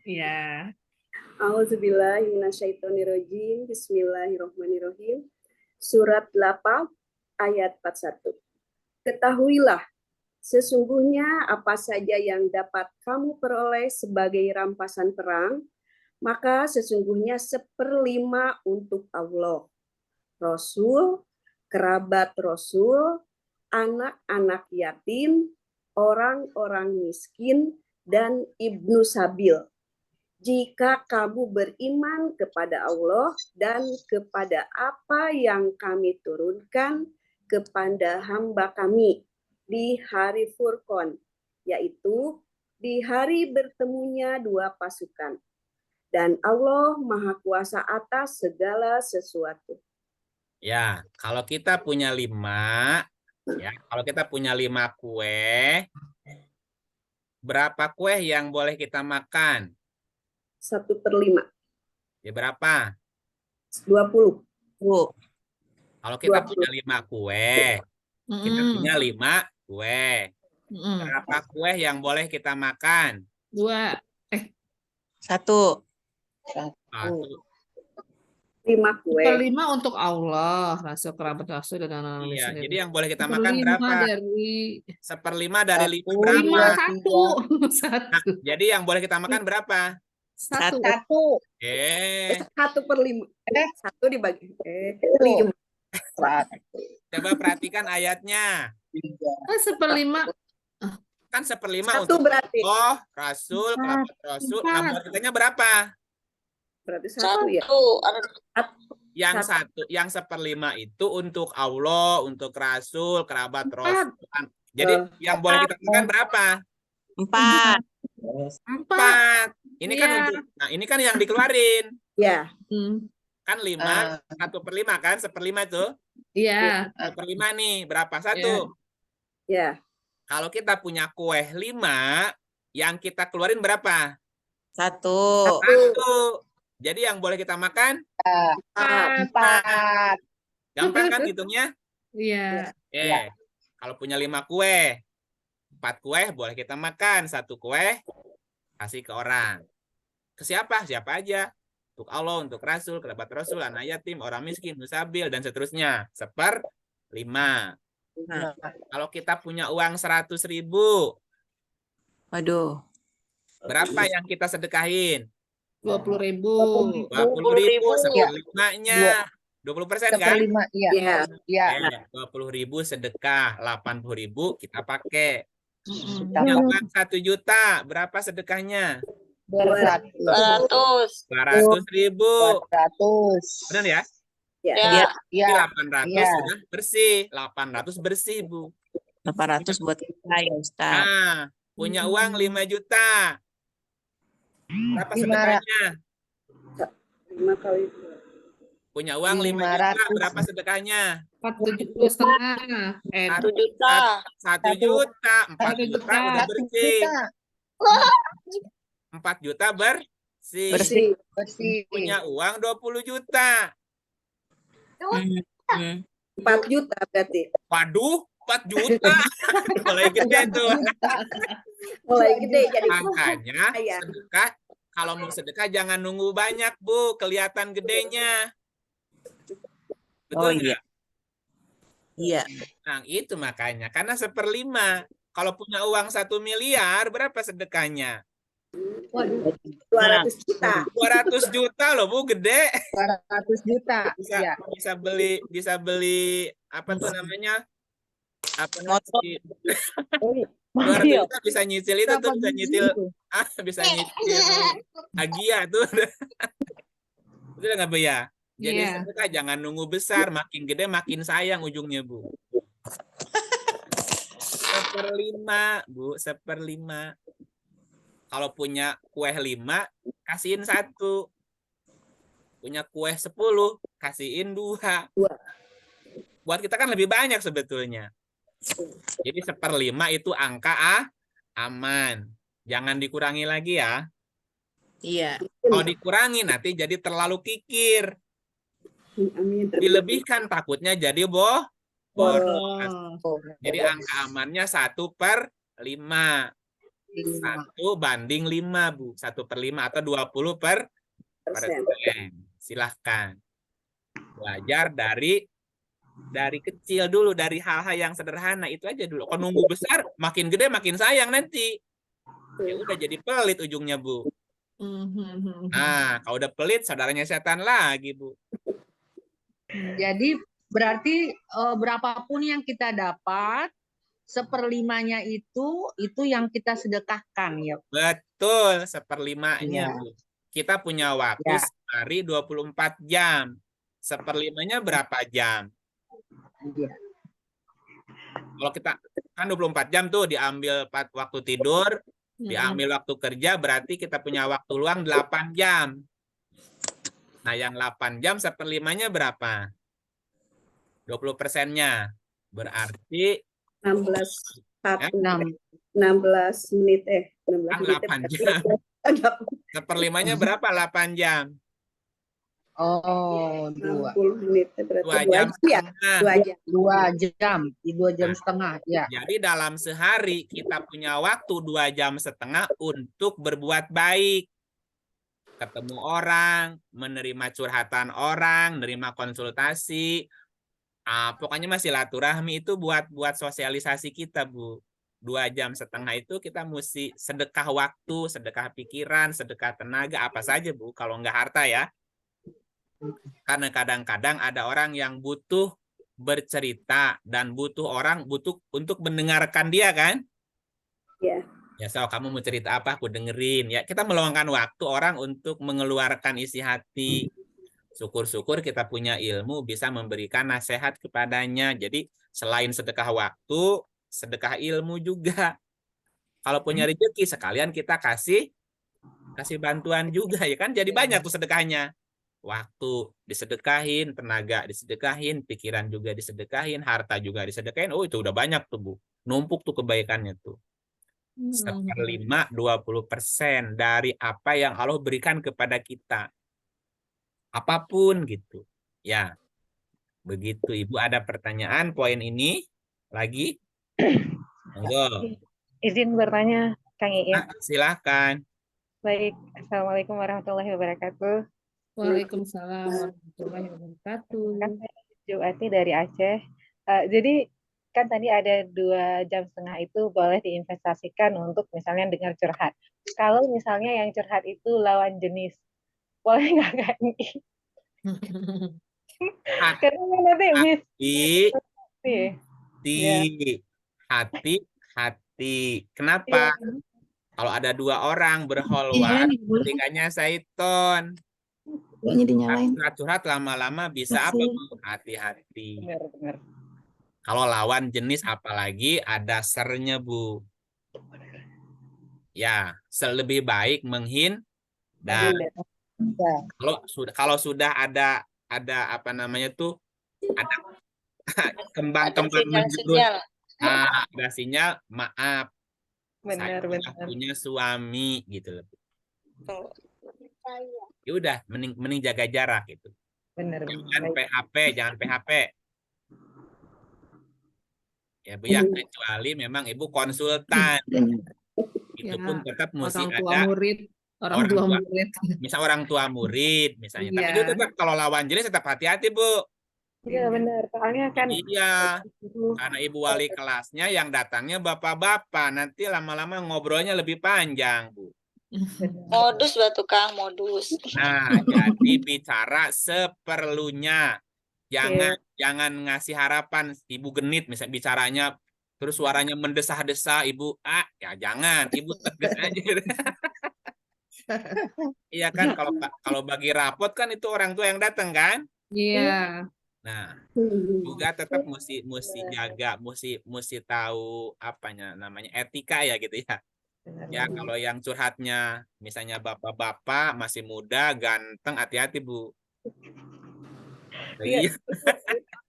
Iya. Auzubillahiminasyaitonirrajim. Bismillahirrahmanirrahim. Surat 8 ayat 41. Ketahuilah, sesungguhnya apa saja yang dapat kamu peroleh sebagai rampasan perang, maka sesungguhnya 1/5 untuk Allah, Rasul, kerabat Rasul, anak-anak yatim, orang-orang miskin, dan ibnu sabil. Jika kamu beriman kepada Allah dan kepada apa yang kami turunkan kepada hamba kami di hari Furqan, yaitu di hari bertemunya dua pasukan. Dan Allah Maha Kuasa atas segala sesuatu. Ya, kalau kita punya 5, kalau kita punya 5 kue, berapa kue yang boleh kita makan? 1/5. Ya berapa? 20. Kalau kita 20. punya 5 kue, kita punya 5 kue. Berapa kue yang boleh kita makan? 2. 1. 5 kue. 1/5 untuk Allah, Rasul, kerabat Rasul, dan anak-anak Iya, miskin. jadi yang boleh kita makan berapa? 1/5 dari 5 berapa? 1. Nah, jadi yang boleh kita makan berapa? 1. 1/5. 1 dibagi. 5. Coba perhatikan ayatnya. 1/5. Kan 1/5 1 untuk berarti. Allah, Rasul, kerabat Rasul. Nah, buat kitanya berapa? Berarti 1 ya. Yang 1/5 itu untuk Allah, untuk Rasul, kerabat Rasul. Jadi yang boleh kita makan berapa? 4. 4. Ini kan untuk, nah ini kan yang dikeluarin. Ya. Kan 5, 1/5 kan? 1/5 itu. Iya. 1/5 nih, berapa? 1. Ya. Kalau kita punya kue 5, yang kita keluarin berapa? 1. Jadi yang boleh kita makan? 4. Gampang kan hitungnya? Iya. Kalau punya 5 kue, 4 kue boleh kita makan, 1 kue kasih ke orang. Ke siapa? Siapa aja. Untuk Allah, untuk Rasul, kerabat Rasul, anak yatim, orang miskin, musabil, dan seterusnya. 1/5. Nah, kalau kita punya uang 100.000, Waduh. berapa yang kita sedekahin? 20.000. 20.000, 1/5-nya. 20% kan? 1/5, iya. 20.000 sedekah, 80.000 kita pakai. Punya uang 1 juta, berapa sedekahnya? 200. 200.000. 200. Benar ya? Ya. Jadi 800 sudah bersih. 800 bersih, Bu. 800 buat kita ya, Ustaz. Nah, punya uang 5 juta. Berapa sedekahnya? 5 kali. Punya uang 5 juta, berapa sedekahnya? 4,5 juta. 1 juta. 1 juta, 4 1 juta juta. udah bersih. 4 juta bersih. Bersih. Punya uang 20 juta. 4 juta berarti. Waduh, 4 juta. Mulai gede tuh. Mulai gede jadi. Makanya sedekah, kalau mau sedekah jangan nunggu banyak, Bu. Kelihatan gedenya. Betul nggak? Iya. Nah, itu makanya. Karena 1/5. Kalau punya uang 1 miliar, berapa sedekahnya? 200 juta. 200 juta loh, Bu, gede. 200 juta. Bisa Ya. bisa beli apa tuh namanya? Apa Motor. namanya? 200 juta bisa nyicil itu tuh, bisa nyicil bisa nyicil Agia tuh. Betul nggak, Bu ya? Jadi Iya. sedekah jangan nunggu besar, makin gede makin sayang ujungnya, Bu. 1/5, Bu, 1/5. Kalau punya kue 5, kasihin 1. Punya kue 10, kasihin 2. Buat kita kan lebih banyak sebetulnya. Jadi 1/5 itu angka aman. Jangan dikurangi lagi ya. Iya. Kalau dikurangi nanti jadi terlalu kikir. Amin. Dilebihkan takutnya jadi boros. Oh, Jadi angka amannya 1/5. 1/5, Bu. 1/5 atau 20%. Silahkan. Belajar dari kecil dulu, dari hal-hal yang sederhana itu aja dulu. Kalau nunggu besar, makin gede makin sayang nanti. Ya udah jadi pelit ujungnya, Bu. Nah, kalau udah pelit, saudaranya setan lagi, Bu. jadi berarti berapapun yang kita dapat, 1/5-nya itu yang kita sedekahkan ya. Betul, 1/5-nya, Iya. Bu. Kita punya waktu Ya. sehari 24 jam. 1/5-nya berapa jam? Iya. Kalau kita kan 24 jam tuh diambil waktu tidur, diambil waktu kerja, berarti kita punya waktu luang 8 jam. Nah, yang 8 jam 1/5-nya berapa? 20%-nya. Berarti 16 6. 16 menit kan 8 jam. 1/5-nya berapa 8 jam? Oh, 2. 60 menit berarti 2 2 jam jam ya. setengah. 2 jam. 2 jam setengah, ya. Jadi dalam sehari kita punya waktu 2 jam setengah untuk berbuat baik. Ketemu orang, menerima curhatan orang, menerima konsultasi. Pokoknya masih silaturahmi itu buat sosialisasi kita, Bu. 2 jam setengah itu kita mesti sedekah waktu, sedekah pikiran, sedekah tenaga, apa saja, Bu. Kalau nggak harta ya. Karena kadang-kadang ada orang yang butuh bercerita dan butuh untuk mendengarkan dia kan? Ya. Ya, so kamu mau cerita apa aku dengerin. Ya, kita meluangkan waktu orang untuk mengeluarkan isi hati. Syukur-syukur kita punya ilmu bisa memberikan nasihat kepadanya. Jadi selain sedekah waktu, sedekah ilmu juga. Kalau punya rezeki sekalian kita kasih bantuan juga ya kan. Jadi banyak tuh sedekahnya. Waktu disedekahin, tenaga disedekahin, pikiran juga disedekahin, harta juga disedekahin. Oh, itu udah banyak tuh, Bu. Numpuk tuh kebaikannya tuh. 1/5, 20% dari apa yang Allah berikan kepada kita. Apapun gitu. Ya. Begitu, Ibu. Ada pertanyaan poin ini lagi? Monggo. Izin bertanya, Kang Iin. Silahkan. Baik, Assalamualaikum warahmatullahi wabarakatuh. Waalaikumsalam warahmatullahi wabarakatuh. Kan saya Juwati dari Aceh. Jadi kan tadi ada 2 jam setengah itu boleh diinvestasikan untuk misalnya dengar curhat. Kalau misalnya yang curhat itu lawan jenis, boleh nggak Kang Iin? Karena nanti hati. Kenapa? Kalau ada 2 orang berholwar, ketiganya syaiton. Curhat lama-lama bisa apa, Bu? Hati-hati. Benar. Kalau lawan jenis apalagi ada sernya, Bu. Ya, lebih baik menghindar. Kalau sudah ada apa namanya tuh, ada kembang-kembang menjurus, ada sinyal, maaf. Benar. Punya suami gitu loh. Ya udah, mending jaga jarak gitu. Benar. Jangan PHP. Ya, Bu ya, kecuali memang Ibu konsultan. Itu pun tetap mesti ada orang tua murid. Misal orang tua murid misalnya. Iya. Tapi itu tetap kalau lawan jenis tetap hati-hati, Bu. Iya benar. Soalnya kan Iya, itu karena ibu wali kelasnya yang datangnya bapak-bapak, nanti lama-lama ngobrolnya lebih panjang, Bu. benar. Modus batu Kang, modus. Nah, jadi bicara seperlunya. Jangan Iya. jangan ngasih harapan ibu genit misalnya bicaranya terus suaranya mendesah-desah ibu ya jangan ibu tegas aja. Iya kan kalau bagi rapot kan itu orang tua yang datang kan. Iya. Nah, juga tetap mesti jaga, mesti tahu apanya namanya etika ya gitu ya. Ya kalau yang curhatnya misalnya bapak-bapak masih muda, ganteng, hati-hati Bu. Iya, Iya.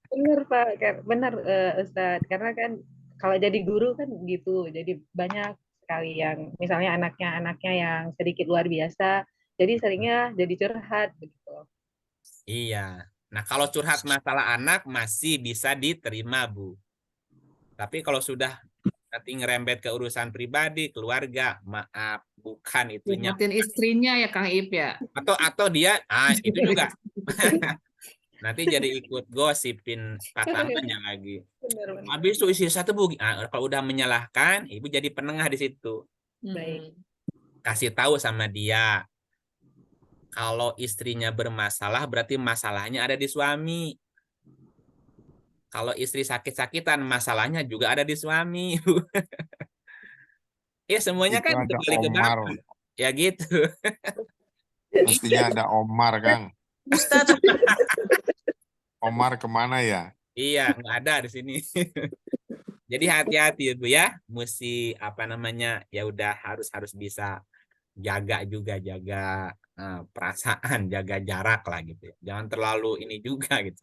benar Pak, benar Ustadz. Karena kan kalau jadi guru kan gitu, jadi banyak sekali yang misalnya anaknya yang sedikit luar biasa, jadi seringnya jadi curhat begitu. Iya. Nah, kalau curhat masalah anak masih bisa diterima, Bu. Tapi kalau sudah nanti ngerembet ke urusan pribadi, keluarga, maaf, bukan itunya. Ingetin istrinya ya Kang Ip ya. Atau dia, itu juga. Nanti jadi ikut gosipin pasangannya lagi. Benar-benar. Habis itu isi satu Bu, kalau udah menyalahkan, ibu jadi penengah di situ. Baik. Kasih tahu sama dia. Kalau istrinya bermasalah, berarti masalahnya ada di suami. Kalau istri sakit-sakitan, masalahnya juga ada di suami. Ya semuanya Itu kan ada kembali ke Omar. bapak. Ya gitu. Mestinya ada Omar, Kang. Ustadz, Omar kemana ya? Iya, nggak ada di sini. Jadi hati-hati Bu ya. Mesti apa namanya? Ya udah harus bisa jaga juga, jaga perasaan, jaga jarak lah gitu ya. Jangan terlalu ini juga gitu.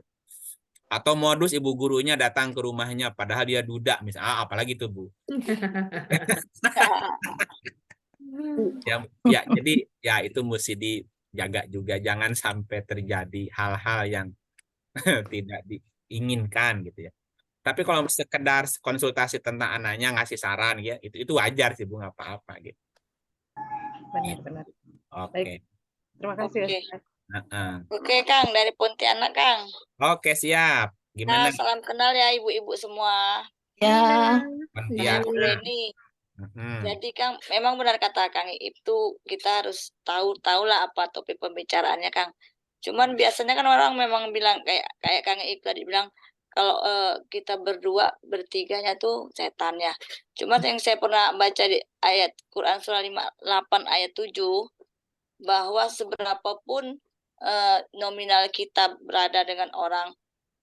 Atau modus ibu gurunya datang ke rumahnya padahal dia duda misalnya, apalagi tuh Bu. Ya jadi ya itu mesti dijaga juga, jangan sampai terjadi hal-hal yang tidak diinginkan gitu ya. Tapi kalau sekedar konsultasi tentang anaknya ngasih saran ya, itu wajar sih Bu, nggak apa-apa gitu. Benar-benar. Oke. Baik. Terima kasih Oke. Ustadz. Oke Kang, dari Pontianak Kang. Oke, siap. Gimana? Nah, salam kenal ya ibu-ibu semua. Ya. Pontianak? Bu Leni. Mm-mm. Jadi Kang, memang benar kata Kang itu kita harus tahulah apa topik pembicaraannya Kang. Cuman biasanya kan orang memang bilang kayak Kang Ip tadi bilang kalau kita berdua bertiganya tuh setan ya. Cuma yang saya pernah baca di ayat Quran surah 58 ayat 7 bahwa seberapapun nominal kita berada dengan orang,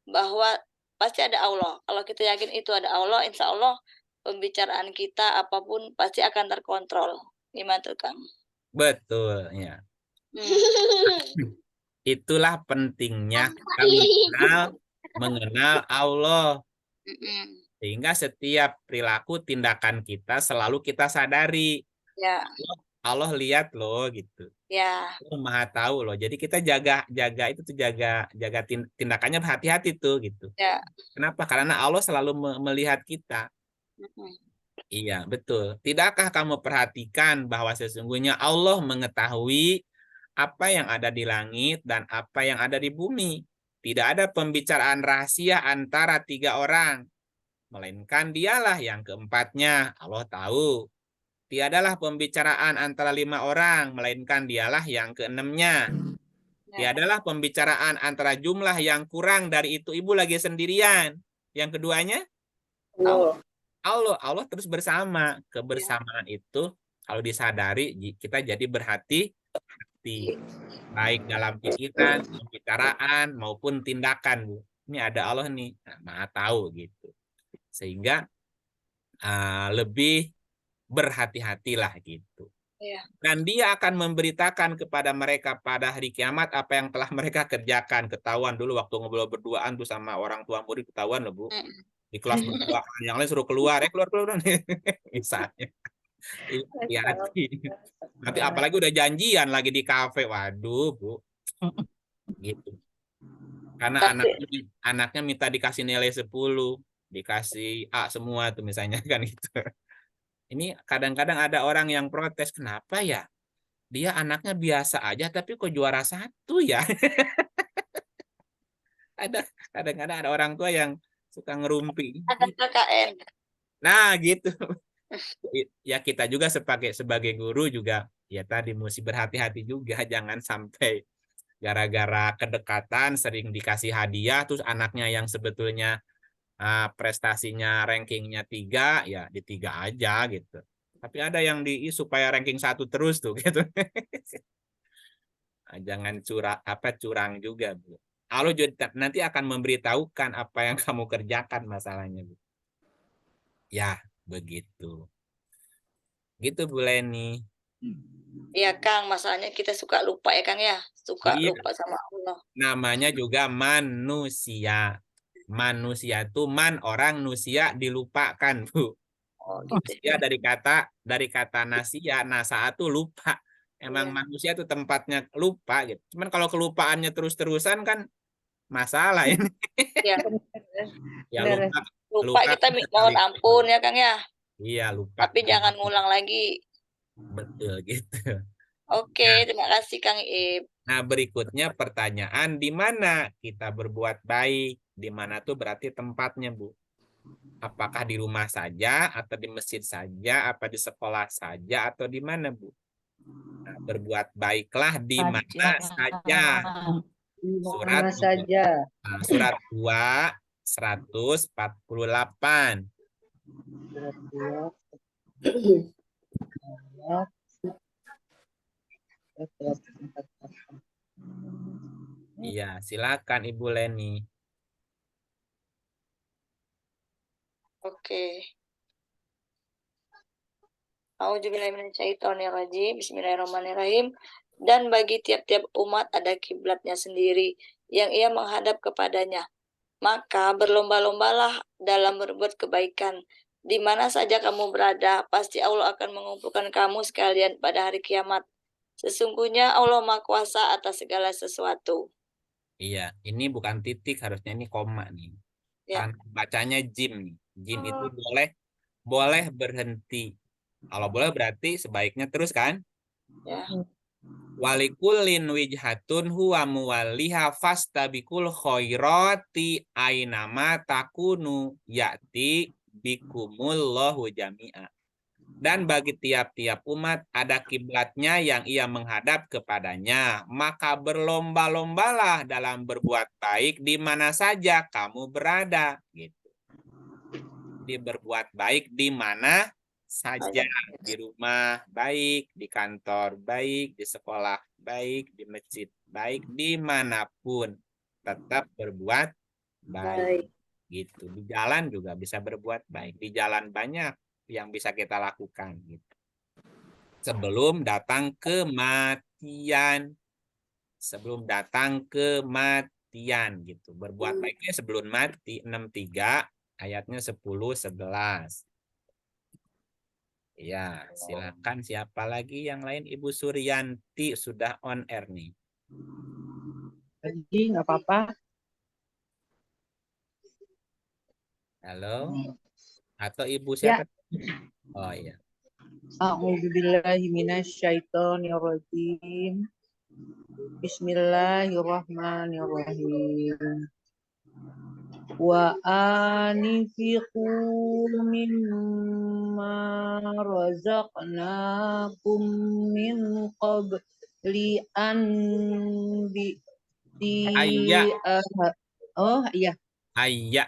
bahwa pasti ada Allah. Kalau kita yakin itu ada Allah, insya Allah pembicaraan kita apapun pasti akan terkontrol. Gimana tuh Kang? Betul ya. Itulah pentingnya kita mengenal Allah. Sehingga setiap perilaku tindakan kita selalu kita sadari. Ya. Allah lihat loh gitu. Ya. Allah Maha tahu loh. Jadi kita jaga itu tuh jaga tindakannya berhati-hati tuh gitu. Ya. Kenapa? Karena Allah selalu melihat kita. Iya, betul. Tidakkah kamu perhatikan bahwa sesungguhnya Allah mengetahui apa yang ada di langit dan apa yang ada di bumi? Tidak ada pembicaraan rahasia antara 3 orang. Melainkan dialah yang keempatnya. Allah tahu. Tiadalah pembicaraan antara 5 orang. Melainkan dialah yang keenamnya. Tiadalah pembicaraan antara jumlah yang kurang dari itu ibu lagi sendirian. Yang keduanya? Allah terus bersama. Kebersamaan itu kalau disadari kita jadi berhati-hati. Baik dalam pikiran, pembicaraan maupun tindakan, Bu. Ini ada Allah nih, Maha tahu gitu. Sehingga lebih berhati-hatilah gitu. Dan dia akan memberitakan kepada mereka pada hari kiamat apa yang telah mereka kerjakan. Ketahuan dulu waktu ngobrol berduaan tuh sama orang tua murid, ketahuan loh Bu. Di kelas berdua, yang lain suruh keluar keluar misalnya. Hati-hati. Nanti apalagi udah janjian lagi di kafe, waduh Bu, gitu. Karena anaknya minta dikasih nilai 10, dikasih A semua tuh misalnya kan gitu. Ini kadang-kadang ada orang yang protes, kenapa ya? Dia anaknya biasa aja tapi kok juara 1 ya? Ada kadang-kadang ada orang tua yang suka ngerumpi. Ada KKN. Nah, gitu. Ya kita juga sebagai guru juga ya tadi mesti berhati-hati juga, jangan sampai gara-gara kedekatan sering dikasih hadiah terus anaknya yang sebetulnya prestasinya rankingnya 3 ya di 3 aja gitu. Tapi ada yang supaya ranking 1 terus tuh gitu. Jangan curang juga, Bu. Allah juga nanti akan memberitahukan apa yang kamu kerjakan masalahnya, Bu. Ya, begitu. Gitu, Bu Leni. Iya, Kang, masalahnya kita suka lupa ya, Kang ya. Suka Iya. lupa sama Allah. Namanya juga manusia. Manusia itu orang, nusia dilupakan, Bu. Oh, gitu. Ya dari kata nasia, nasa itu lupa. Emang manusia itu tempatnya lupa gitu. Cuman kalau kelupaannya terus-terusan kan masalah ini. Iya. Ya Bener. Lupa kita mohon ampun ya, Kang ya. Iya, lupa. Tapi jangan ngulang lagi. Betul gitu. Oke, terima kasih Kang Iip. Nah, berikutnya pertanyaan, di mana kita berbuat baik? Di mana tuh berarti tempatnya, Bu? Apakah di rumah saja, atau di masjid saja, apa di sekolah saja, atau di mana, Bu? Nah, berbuat baiklah di mana saja. Surat Mana saja. Surat 2, 148. Iya, silakan Ibu Leni. Oke. Auzubillahiminasyaitonirrajim. Bismillahirrahmanirrahim. Dan bagi tiap-tiap umat ada kiblatnya sendiri yang ia menghadap kepadanya. Maka berlomba-lombalah dalam berbuat kebaikan. Di mana saja kamu berada, pasti Allah akan mengumpulkan kamu sekalian pada hari kiamat. Sesungguhnya Allah Maha Kuasa atas segala sesuatu. Iya, ini bukan titik, harusnya ini koma nih. Ya. Kan bacanya jim nih. Jim itu boleh berhenti. Kalau boleh berarti sebaiknya terus kan? Ya. Walikullin wijhatun huwa muwalliha fastabikul khairati ainama takunu ya'ti bikumullahu jami'a. Dan bagi tiap-tiap umat ada kiblatnya yang ia menghadap kepadanya. Maka berlomba-lombalah dalam berbuat baik di mana saja kamu berada. Gitu. Jadi berbuat baik di mana saja. Di rumah baik, di kantor baik, di sekolah baik, di masjid baik, dimanapun. Tetap berbuat baik. Gitu. Di jalan juga bisa berbuat baik. Di jalan banyak yang bisa kita lakukan gitu. Sebelum datang kematian. Sebelum datang kematian gitu. Berbuat baiknya sebelum mati. 63 ayatnya 10-11. Ya, silakan siapa lagi yang lain? Ibu Suryanti sudah on air nih. Jadi nggak apa-apa. Halo? Atau Ibu siapa? Ya. Oh iya. A'udzubillahi minasyaitonirrajim. Bismillahirrahmanirrahim. Wa anfiqu mimma razaqnakum min qabli an oh iya. Ayya.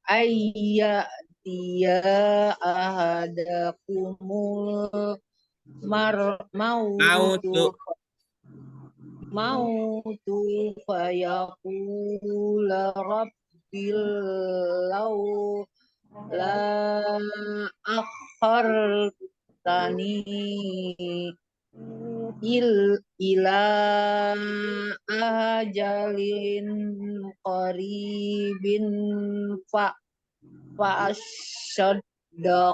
Ayya dia ahadakumul mautu fayaqula rabbil law la akhartani ila ajalin qaribin fa asyaddaqa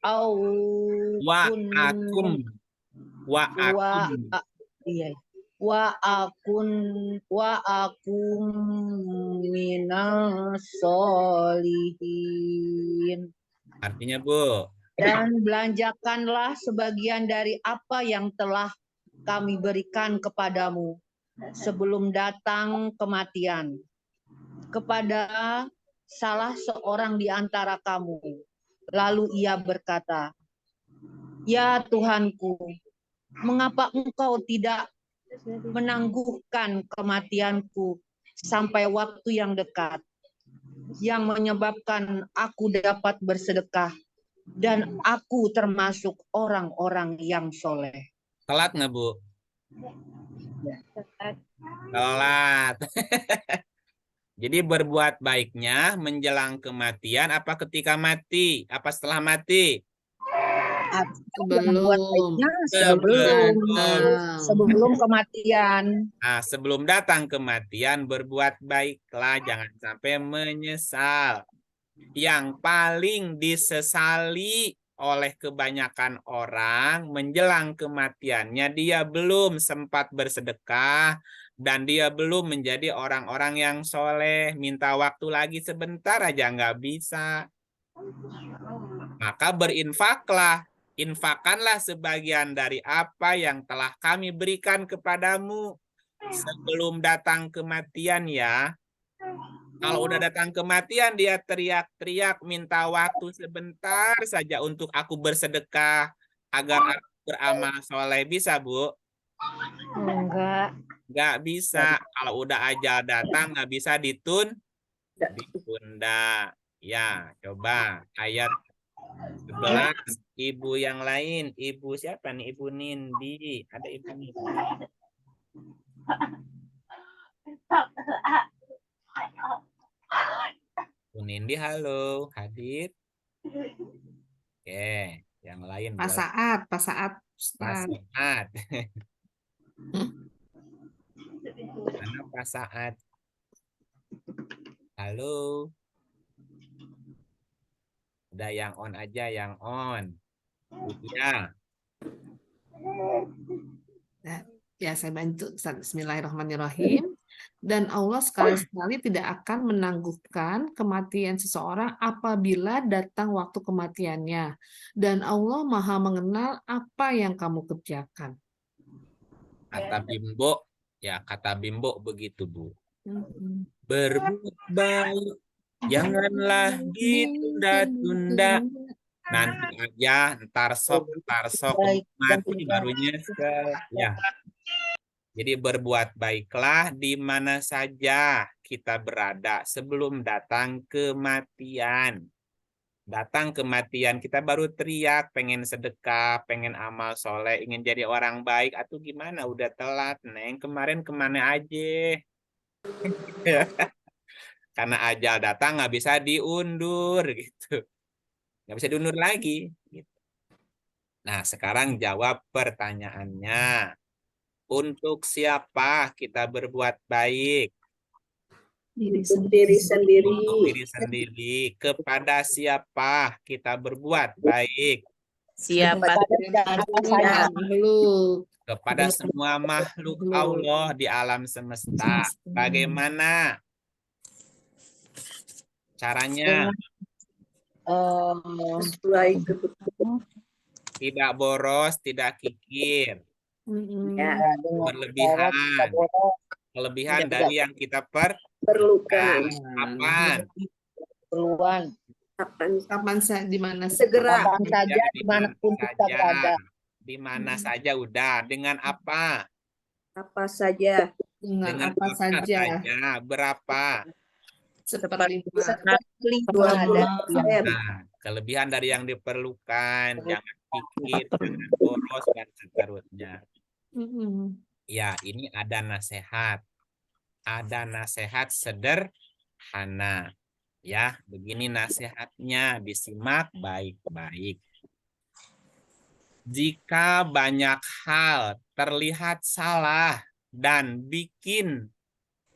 au wa akun minas solihin. Artinya, Bu, dan belanjakanlah sebagian dari apa yang telah kami berikan kepadamu sebelum datang kematian kepada salah seorang di antara kamu. Lalu ia berkata, "Ya Tuhanku, mengapa engkau tidak menangguhkan kematianku sampai waktu yang dekat, yang menyebabkan aku dapat bersedekah dan aku termasuk orang-orang yang soleh." Telat nggak, Bu? Telat. Jadi berbuat baiknya menjelang kematian apa ketika mati? Apa setelah mati? Berbuat baiknya Sebelum. sebelum kematian. Nah, sebelum datang kematian berbuat baiklah, jangan sampai menyesal. Yang paling disesali oleh kebanyakan orang menjelang kematiannya dia belum sempat bersedekah dan dia belum menjadi orang-orang yang soleh. Minta waktu lagi sebentar aja nggak bisa. Maka berinfaklah. Infakanlah sebagian dari apa yang telah kami berikan kepadamu sebelum datang kematian ya. Kalau udah datang kematian dia teriak-teriak minta waktu sebentar saja untuk aku bersedekah agar aku beramal soleh. Bisa, Bu? Enggak. Nggak bisa. Kalau udah ajal datang nggak bisa ditunda. Ya, coba ayat 11. Ibu yang lain. Ibu siapa nih? Ibu Nindi. Ada Ibu Nindi. Bu Nindi, halo, hadir. Oke, yang lain Pak boleh. Saat, Pak Saat. Pak Saat. Mana Pak Saat? Halo. Udah yang on aja, yang on. Iya. Ya, saya bantu. Bismillahirrahmanirrahim. Dan Allah sekali-sekali tidak akan menangguhkan kematian seseorang apabila datang waktu kematiannya. Dan Allah Maha mengenal apa yang kamu kerjakan. Kata Bimbo begitu, Bu. Berbuat baik, janganlah ditunda-tunda. Nanti aja, ntar sok mati baru nyesel. Ya. Jadi berbuat baiklah di mana saja kita berada sebelum datang kematian. Datang kematian kita baru teriak pengen sedekah, pengen amal soleh, ingin jadi orang baik. Atau gimana? Udah telat, Neng. Kemarin kemana aja? Karena ajal datang nggak bisa diundur gitu. Nggak bisa diundur lagi. Gitu. Nah, sekarang jawab pertanyaannya. Untuk siapa kita berbuat baik? Untuk diri sendiri. Untuk diri sendiri. Kepada siapa kita berbuat baik? Siapa Kepada semua makhluk Allah di alam semesta. Bagaimana caranya? Sesuai kebutuhan. Tidak boros, tidak kikir. Ya, Kelebihan dari yang kita perlukan. Kapan? Kapan saja, di mana segera. Kapan saja, dimanapun kita berada. Di mana saja udah. Dengan apa? Apa saja. Dengan apa saja. Berapa? Seperlima. Nah, kelebihan dari yang diperlukan, jangan pikir, jangan boros, dan seterusnya. Ya, ini ada nasihat. Ada nasihat sederhana. Ya, begini nasihatnya, disimak baik-baik. Jika banyak hal terlihat salah dan bikin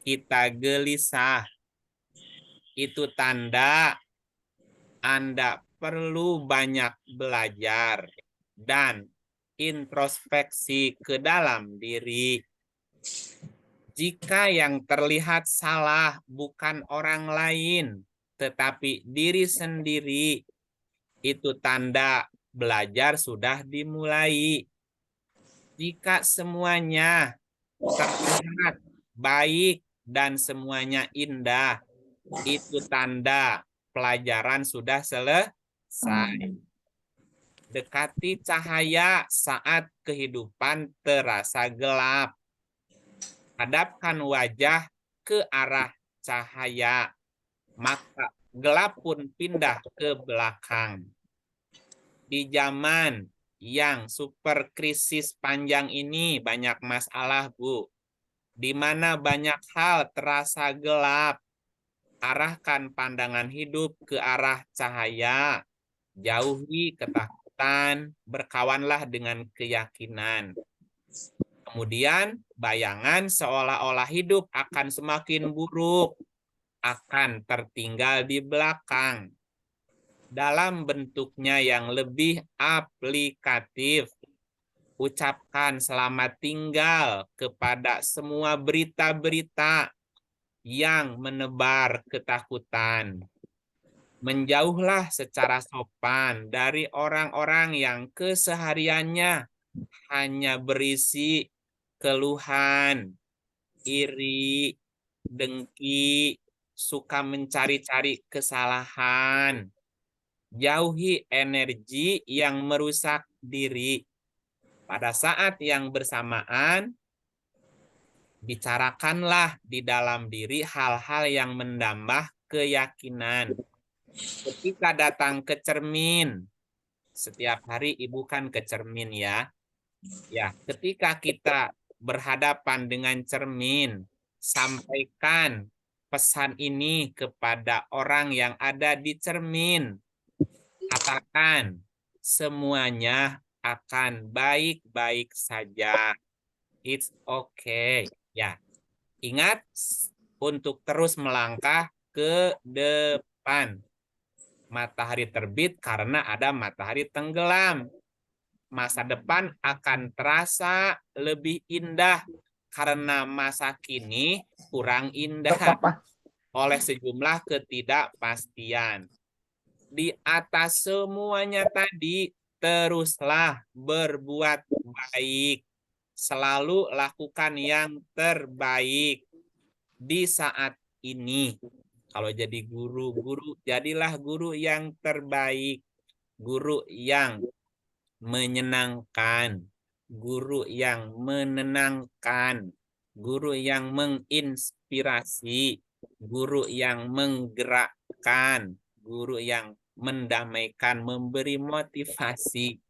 kita gelisah, itu tanda Anda perlu banyak belajar dan introspeksi ke dalam diri. Jika yang terlihat salah bukan orang lain, tetapi diri sendiri, itu tanda belajar sudah dimulai. Jika semuanya terlihat baik dan semuanya indah, itu tanda pelajaran sudah selesai. Dekati cahaya saat kehidupan terasa gelap. Hadapkan wajah ke arah cahaya, maka gelap pun pindah ke belakang. Di zaman yang super krisis panjang ini banyak masalah, Bu. Di mana banyak hal terasa gelap. Arahkan pandangan hidup ke arah cahaya. Jauhi ketakutan, berkawanlah dengan keyakinan. Kemudian bayangan seolah-olah hidup akan semakin buruk, akan tertinggal di belakang. Dalam bentuknya yang lebih aplikatif, ucapkan selamat tinggal kepada semua berita-berita yang menebar ketakutan. Menjauhlah secara sopan dari orang-orang yang kesehariannya hanya berisi keluhan, iri, dengki, suka mencari-cari kesalahan. Jauhi energi yang merusak diri. Pada saat yang bersamaan, bicarakanlah di dalam diri hal-hal yang menambah keyakinan. Ketika datang ke cermin, setiap hari Ibu kan ke cermin ya. Ya, ketika kita berhadapan dengan cermin, sampaikan pesan ini kepada orang yang ada di cermin. Katakan, semuanya akan baik-baik saja. It's okay. Ya, ingat untuk terus melangkah ke depan. Matahari terbit karena ada matahari tenggelam. Masa depan akan terasa lebih indah karena masa kini kurang indah oleh sejumlah ketidakpastian. Di atas semuanya tadi, teruslah berbuat baik. Selalu lakukan yang terbaik di saat ini. Kalau jadi guru, jadilah guru yang terbaik. Guru yang menyenangkan, guru yang menenangkan, guru yang menginspirasi, guru yang menggerakkan, guru yang mendamaikan, memberi motivasi.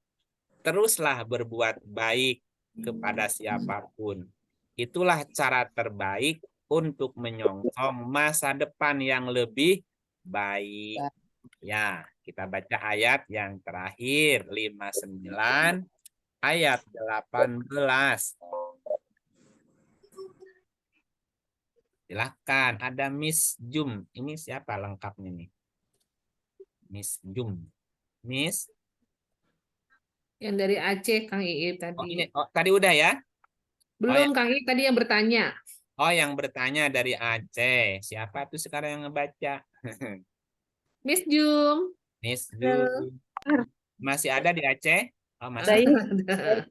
Teruslah berbuat baik kepada siapapun. Itulah cara terbaik untuk menyongsong masa depan yang lebih baik. Ya, kita baca ayat yang terakhir, 59, ayat 18. Silakan, ada Miss Jum. Ini siapa lengkapnya nih? Miss Jum. Miss? Yang dari Aceh, Kang Iip tadi. Tadi udah ya? Belum, Kang Iip tadi yang bertanya. Oh, yang bertanya dari Aceh. Siapa tuh sekarang yang ngebaca? Miss Jum. Miss Jum. Masih ada di Aceh? Oh, masih ada.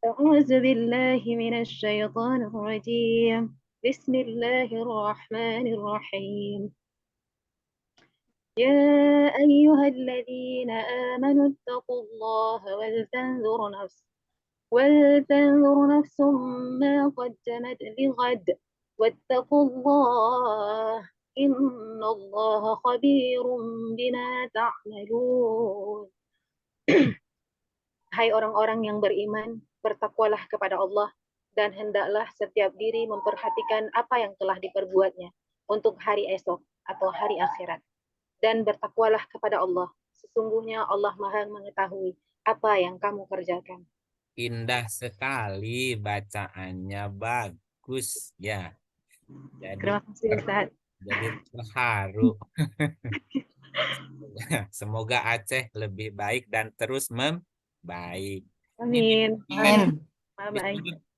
A'udzu billahi minasy syaithanir rajim. Bismillahirrahmanirrahim. Ya ayyuhalladzina amanu ittaqullaha ولتنظر نفس ما قدمت لغد واتقوا الله إن الله خبير بما تعملون. Hai orang-orang yang beriman, bertakwalah kepada Allah dan hendaklah setiap diri memperhatikan apa yang telah diperbuatnya untuk hari esok atau hari akhirat. Dan bertakwalah kepada Allah, sesungguhnya Allah Maha mengetahui apa yang kamu kerjakan. Indah sekali bacaannya, bagus ya. Jadi, terima kasih Ustaz. Jadi terharu. Semoga Aceh lebih baik dan terus membaik. Amin.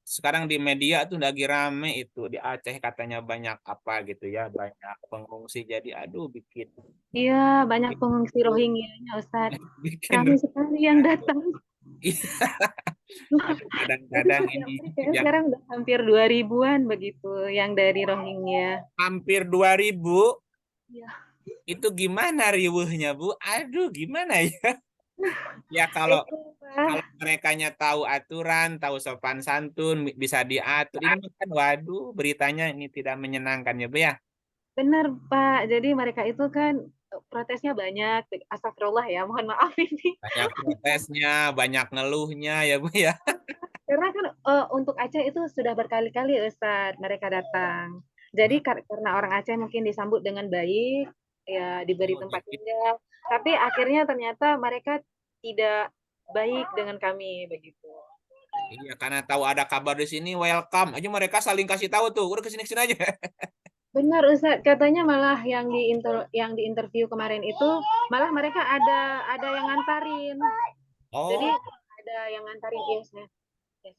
Sekarang di media tuh lagi rame itu di Aceh katanya banyak apa gitu ya, banyak pengungsi, jadi aduh bikin. Iya, banyak pengungsi Rohingya-nya Ustaz. Kami sekali yang datang. Kadang-kadang Itu ini kayaknya ya sekarang udah hampir 2000-an begitu yang dari Rohingya. hampir 2000. Iya. Itu gimana riuhnya, Bu? Aduh, gimana ya? Ya kalau Itu, Pak. merekanya tahu aturan, tahu sopan santun, bisa diatur. Ini kan waduh, beritanya ini tidak menyenangkan ya, Bu ya. Benar, Pak. Jadi mereka itu kan protesnya banyak. Astagfirullah ya, mohon maaf ini. Banyak protesnya, banyak ngeluhnya ya, Bu ya. Karena kan untuk Aceh itu sudah berkali-kali Ustadz mereka datang. Jadi karena orang Aceh mungkin disambut dengan baik, ya diberi Oh, tempat jadi tinggal. Tapi akhirnya ternyata mereka tidak baik dengan kami begitu. iya, karena tahu ada kabar di sini, welcome aja mereka saling kasih tahu tuh. Udah kesini-kesini aja. Benar Ustadz, katanya malah yang yang di interview kemarin itu malah mereka ada yang ngantarin. Jadi Oh, ada yang ngantarin iya.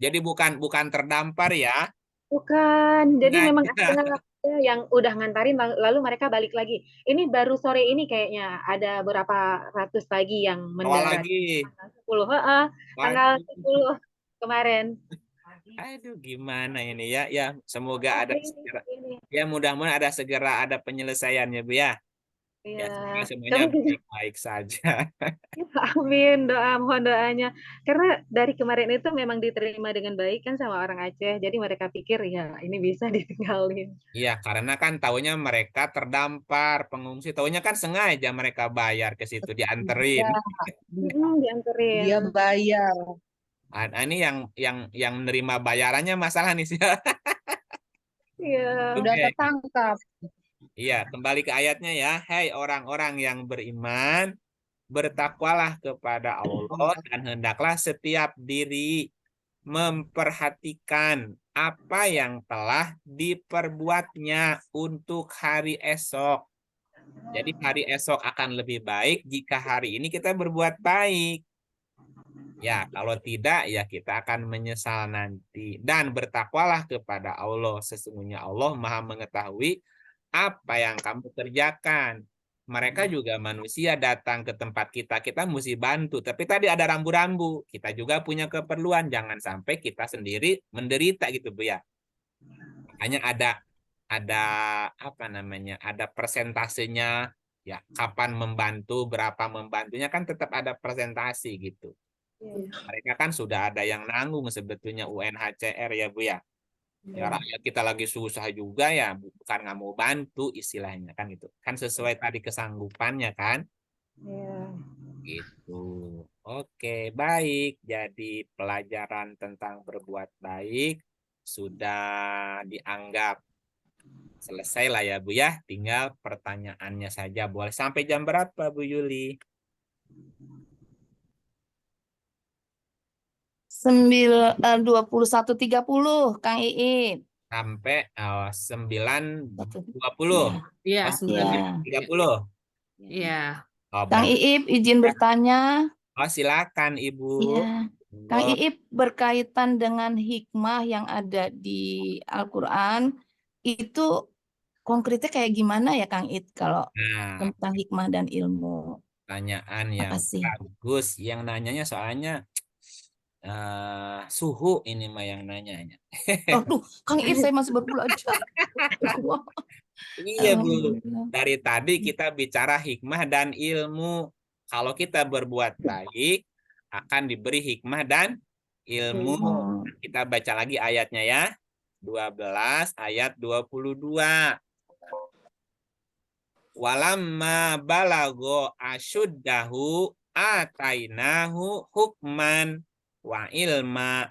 jadi bukan terdampar ya. Bukan, jadi memang Sengaja. ada yang udah ngantarin lalu mereka balik lagi. Ini baru sore ini kayaknya ada berapa ratus lagi yang Awal mendarat. lagi. Tanggal 10, tanggal Waduh. 10 kemarin. Aduh, gimana ini ya? Ya, semoga ada Tapi segera. ini, Ya, mudah-mudahan ada segera ada penyelesaiannya, Bu ya. Ya, ya, semoga semuanya kami juga baik-baik saja. amin mohon doanya. Karena dari kemarin itu memang diterima dengan baik kan sama orang Aceh. Jadi mereka pikir ya ini bisa ditinggalin. Iya, karena kan taunya mereka terdampar pengungsi. Taunya kan sengaja mereka bayar ke situ dianterin. Iya, Dianterin. dia bayar. Ini yang menerima bayarannya masalah nih sih. Iya. Sudah Oke. tertangkap. Iya, kembali ke ayatnya ya. Hai orang-orang yang beriman, bertakwalah kepada Allah dan hendaklah setiap diri memperhatikan apa yang telah diperbuatnya untuk hari esok. Jadi hari esok akan lebih baik jika hari ini kita berbuat baik. Ya, kalau tidak ya kita akan menyesal nanti. Dan bertakwalah kepada Allah. Sesungguhnya Allah Maha mengetahui apa yang kamu kerjakan. Mereka juga manusia datang ke tempat kita mesti bantu. Tapi tadi ada rambu-rambu. Kita juga punya keperluan. Jangan sampai kita sendiri menderita gitu, Bu ya. Makanya ada apa namanya? Ada persentasenya ya, kapan membantu, berapa membantunya kan tetap ada presentasi gitu. Mereka kan sudah ada yang nanggung sebetulnya UNHCR ya Bu ya. Ya rakyat kita lagi susah juga ya, bukan nggak mau bantu istilahnya kan gitu. Kan sesuai tadi kesanggupannya kan. Gitu. Oke, baik. Jadi pelajaran tentang berbuat baik sudah dianggap selesai lah ya Bu ya. Tinggal pertanyaannya saja. Boleh sampai jam berapa Bu Yuli? 21.30 Kang Iip. Sampai 9.20. Iya, Oh, 9.30. Iya. Oh, Kang berarti. Iip izin bertanya. Oh, silakan Ibu. Iya. Kang Oh, Iip berkaitan dengan hikmah yang ada di Al-Quran, itu konkretnya kayak gimana ya Kang Iip kalau nah, tentang hikmah dan ilmu? pertanyaan yang Makasih. bagus. Yang nanyanya soalnya suhu ini mah yang nanyanya. Aduh, Kang Iip saya masih berbelajar. Iya Bu. Alhamdulillah. Dari tadi kita bicara hikmah dan ilmu. Kalau kita berbuat baik, akan diberi hikmah dan ilmu. Kita baca lagi ayatnya ya. 12 ayat 22. Walamma balago asyuddahu atainahu hukman wa ilma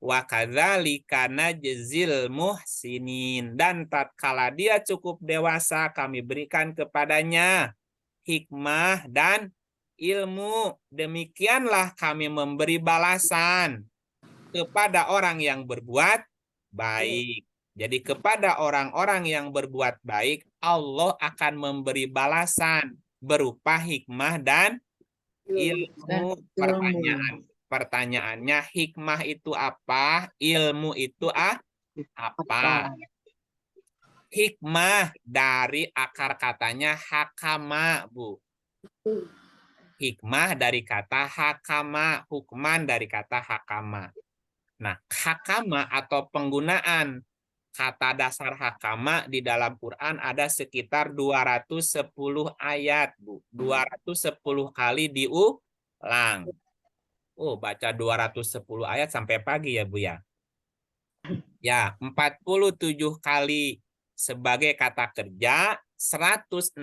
wa kadzalika najzil muhsinin. Dan tatkala dia cukup dewasa kami berikan kepadanya hikmah dan ilmu. Demikianlah kami memberi balasan kepada orang yang berbuat baik. Jadi kepada orang-orang yang berbuat baik, Allah akan memberi balasan berupa hikmah dan ilmu. Pertanyaannya, hikmah itu apa? Ilmu itu apa? Hikmah dari akar katanya hakama, Bu. Hikmah dari kata hakama, hukman dari kata hakama. Nah, hakama atau penggunaan kata dasar hakama di dalam Quran ada sekitar 210 ayat, Bu. 210 kali diulang. Oh, baca 210 ayat sampai pagi ya, Bu ya. Ya, 47 kali sebagai kata kerja, 163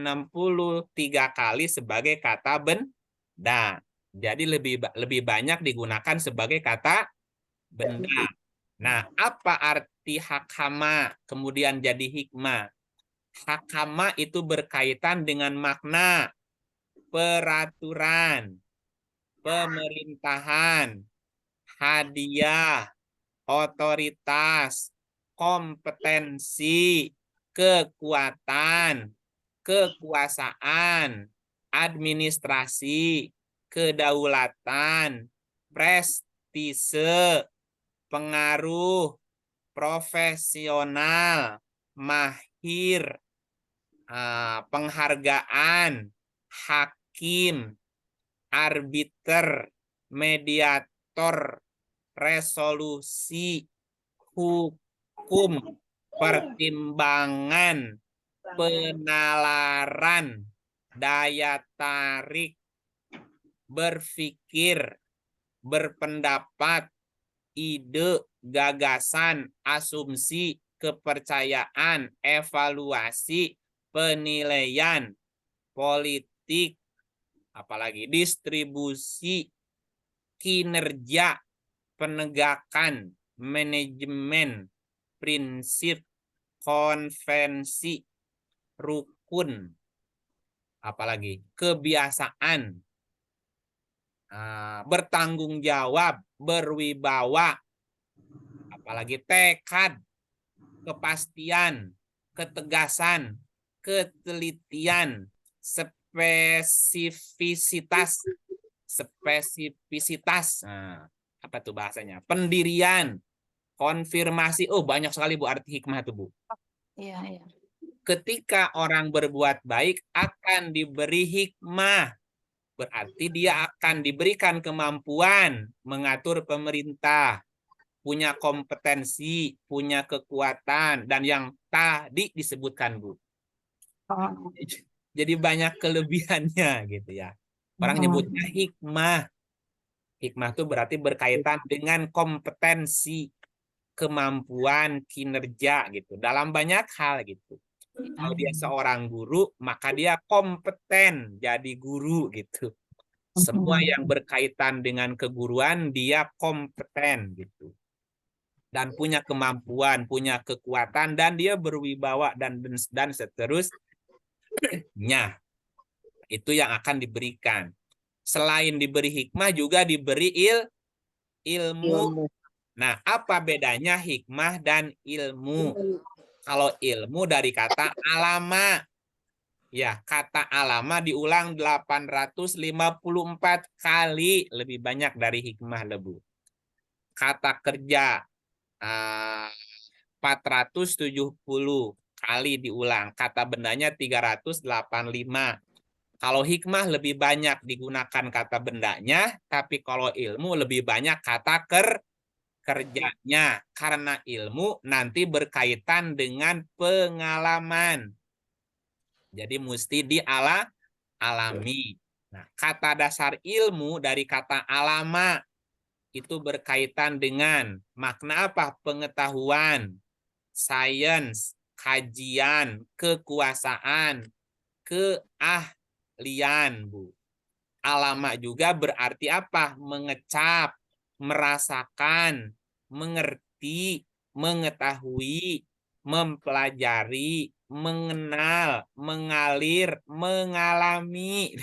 kali sebagai kata benda. Jadi lebih banyak digunakan sebagai kata benda. Nah, apa arti hakama kemudian jadi hikmah? Hakama itu berkaitan dengan makna peraturan, pemerintahan, hadiah, otoritas, kompetensi, kekuatan, kekuasaan, administrasi, kedaulatan, prestise, pengaruh, profesional, mahir, penghargaan, hakim, arbiter, mediator, resolusi, hukum, pertimbangan, penalaran, daya tarik, berpikir, berpendapat, ide, gagasan, asumsi, kepercayaan, evaluasi, penilaian, politik, apalagi distribusi, kinerja, penegakan, manajemen, prinsip, konvensi, rukun, apalagi kebiasaan, bertanggung jawab, berwibawa, apalagi tekad, kepastian, ketegasan, ketelitian, spesifisitas, apa tuh bahasanya? Pendirian, konfirmasi. Oh, banyak sekali Bu arti hikmah itu, Bu. Iya, iya. Ketika orang berbuat baik akan diberi hikmah. Berarti dia akan diberikan kemampuan mengatur pemerintah, punya kompetensi, punya kekuatan, dan yang tadi disebutkan, Bu. Jadi banyak kelebihannya gitu ya. Orang nyebutnya hikmah. Hikmah itu berarti berkaitan dengan kompetensi, kemampuan, kinerja gitu. Dalam banyak hal gitu. Kalau dia seorang guru, maka dia kompeten jadi guru gitu. Semua yang berkaitan dengan keguruan, dia kompeten gitu. Dan punya kemampuan, punya kekuatan, dan dia berwibawa dan seterusnya. Itu yang akan diberikan. Selain diberi hikmah, juga diberi ilmu. Nah, apa bedanya hikmah dan ilmu? Kalau ilmu dari kata alama. Ya, kata alama diulang 854 kali. Lebih banyak dari hikmah, Bu. Kata kerja 470 kali diulang. Kata bendanya 385. Kalau hikmah lebih banyak digunakan kata bendanya, tapi kalau ilmu lebih banyak kata kerjanya. Karena ilmu nanti berkaitan dengan pengalaman. Jadi mesti dialami. Nah, kata dasar ilmu dari kata alama itu berkaitan dengan makna apa? Pengetahuan, sains, kajian, kekuasaan, keahlian, Bu. Alama juga berarti apa? Mengecap, merasakan, mengerti, mengetahui, mempelajari, mengenal, mengalir, mengalami.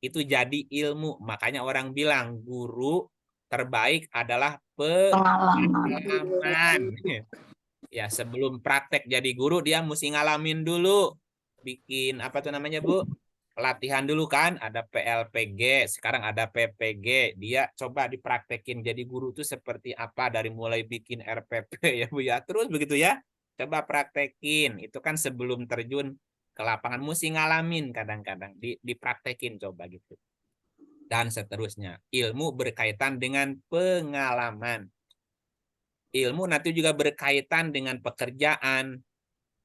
Itu jadi ilmu. Makanya orang bilang guru terbaik adalah pengalaman. Ya, sebelum praktek jadi guru dia mesti ngalamin dulu. Bikin apa tuh namanya, Bu? Pelatihan dulu kan, ada PLPG, sekarang ada PPG. Dia coba dipraktekin jadi guru itu seperti apa dari mulai bikin RPP ya, Bu ya. Terus begitu ya. Coba praktekin. Itu kan sebelum terjun ke lapangan mesti ngalamin kadang-kadang dipraktekin coba gitu. dan seterusnya. Ilmu berkaitan dengan pengalaman. Ilmu nanti juga berkaitan dengan pekerjaan,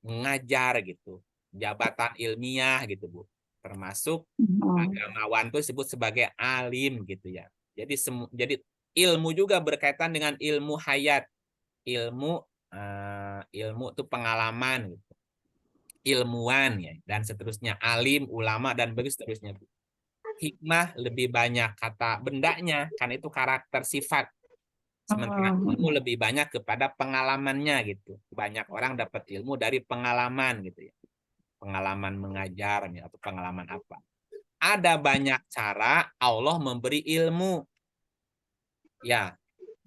mengajar gitu, jabatan ilmiah gitu Bu. Termasuk agamawan itu disebut sebagai alim gitu ya. Jadi ilmu juga berkaitan dengan ilmu hayat, ilmu ilmu itu pengalaman gitu. Ilmuwan ya dan seterusnya, alim, ulama dan begitu seterusnya Bu. Hikmah lebih banyak kata bendanya, kan itu karakter sifat. Sementara ilmu lebih banyak kepada pengalamannya gitu. Banyak orang dapat ilmu dari pengalaman gitu ya. Pengalaman mengajar atau pengalaman apa. Ada banyak cara Allah memberi ilmu. Ya,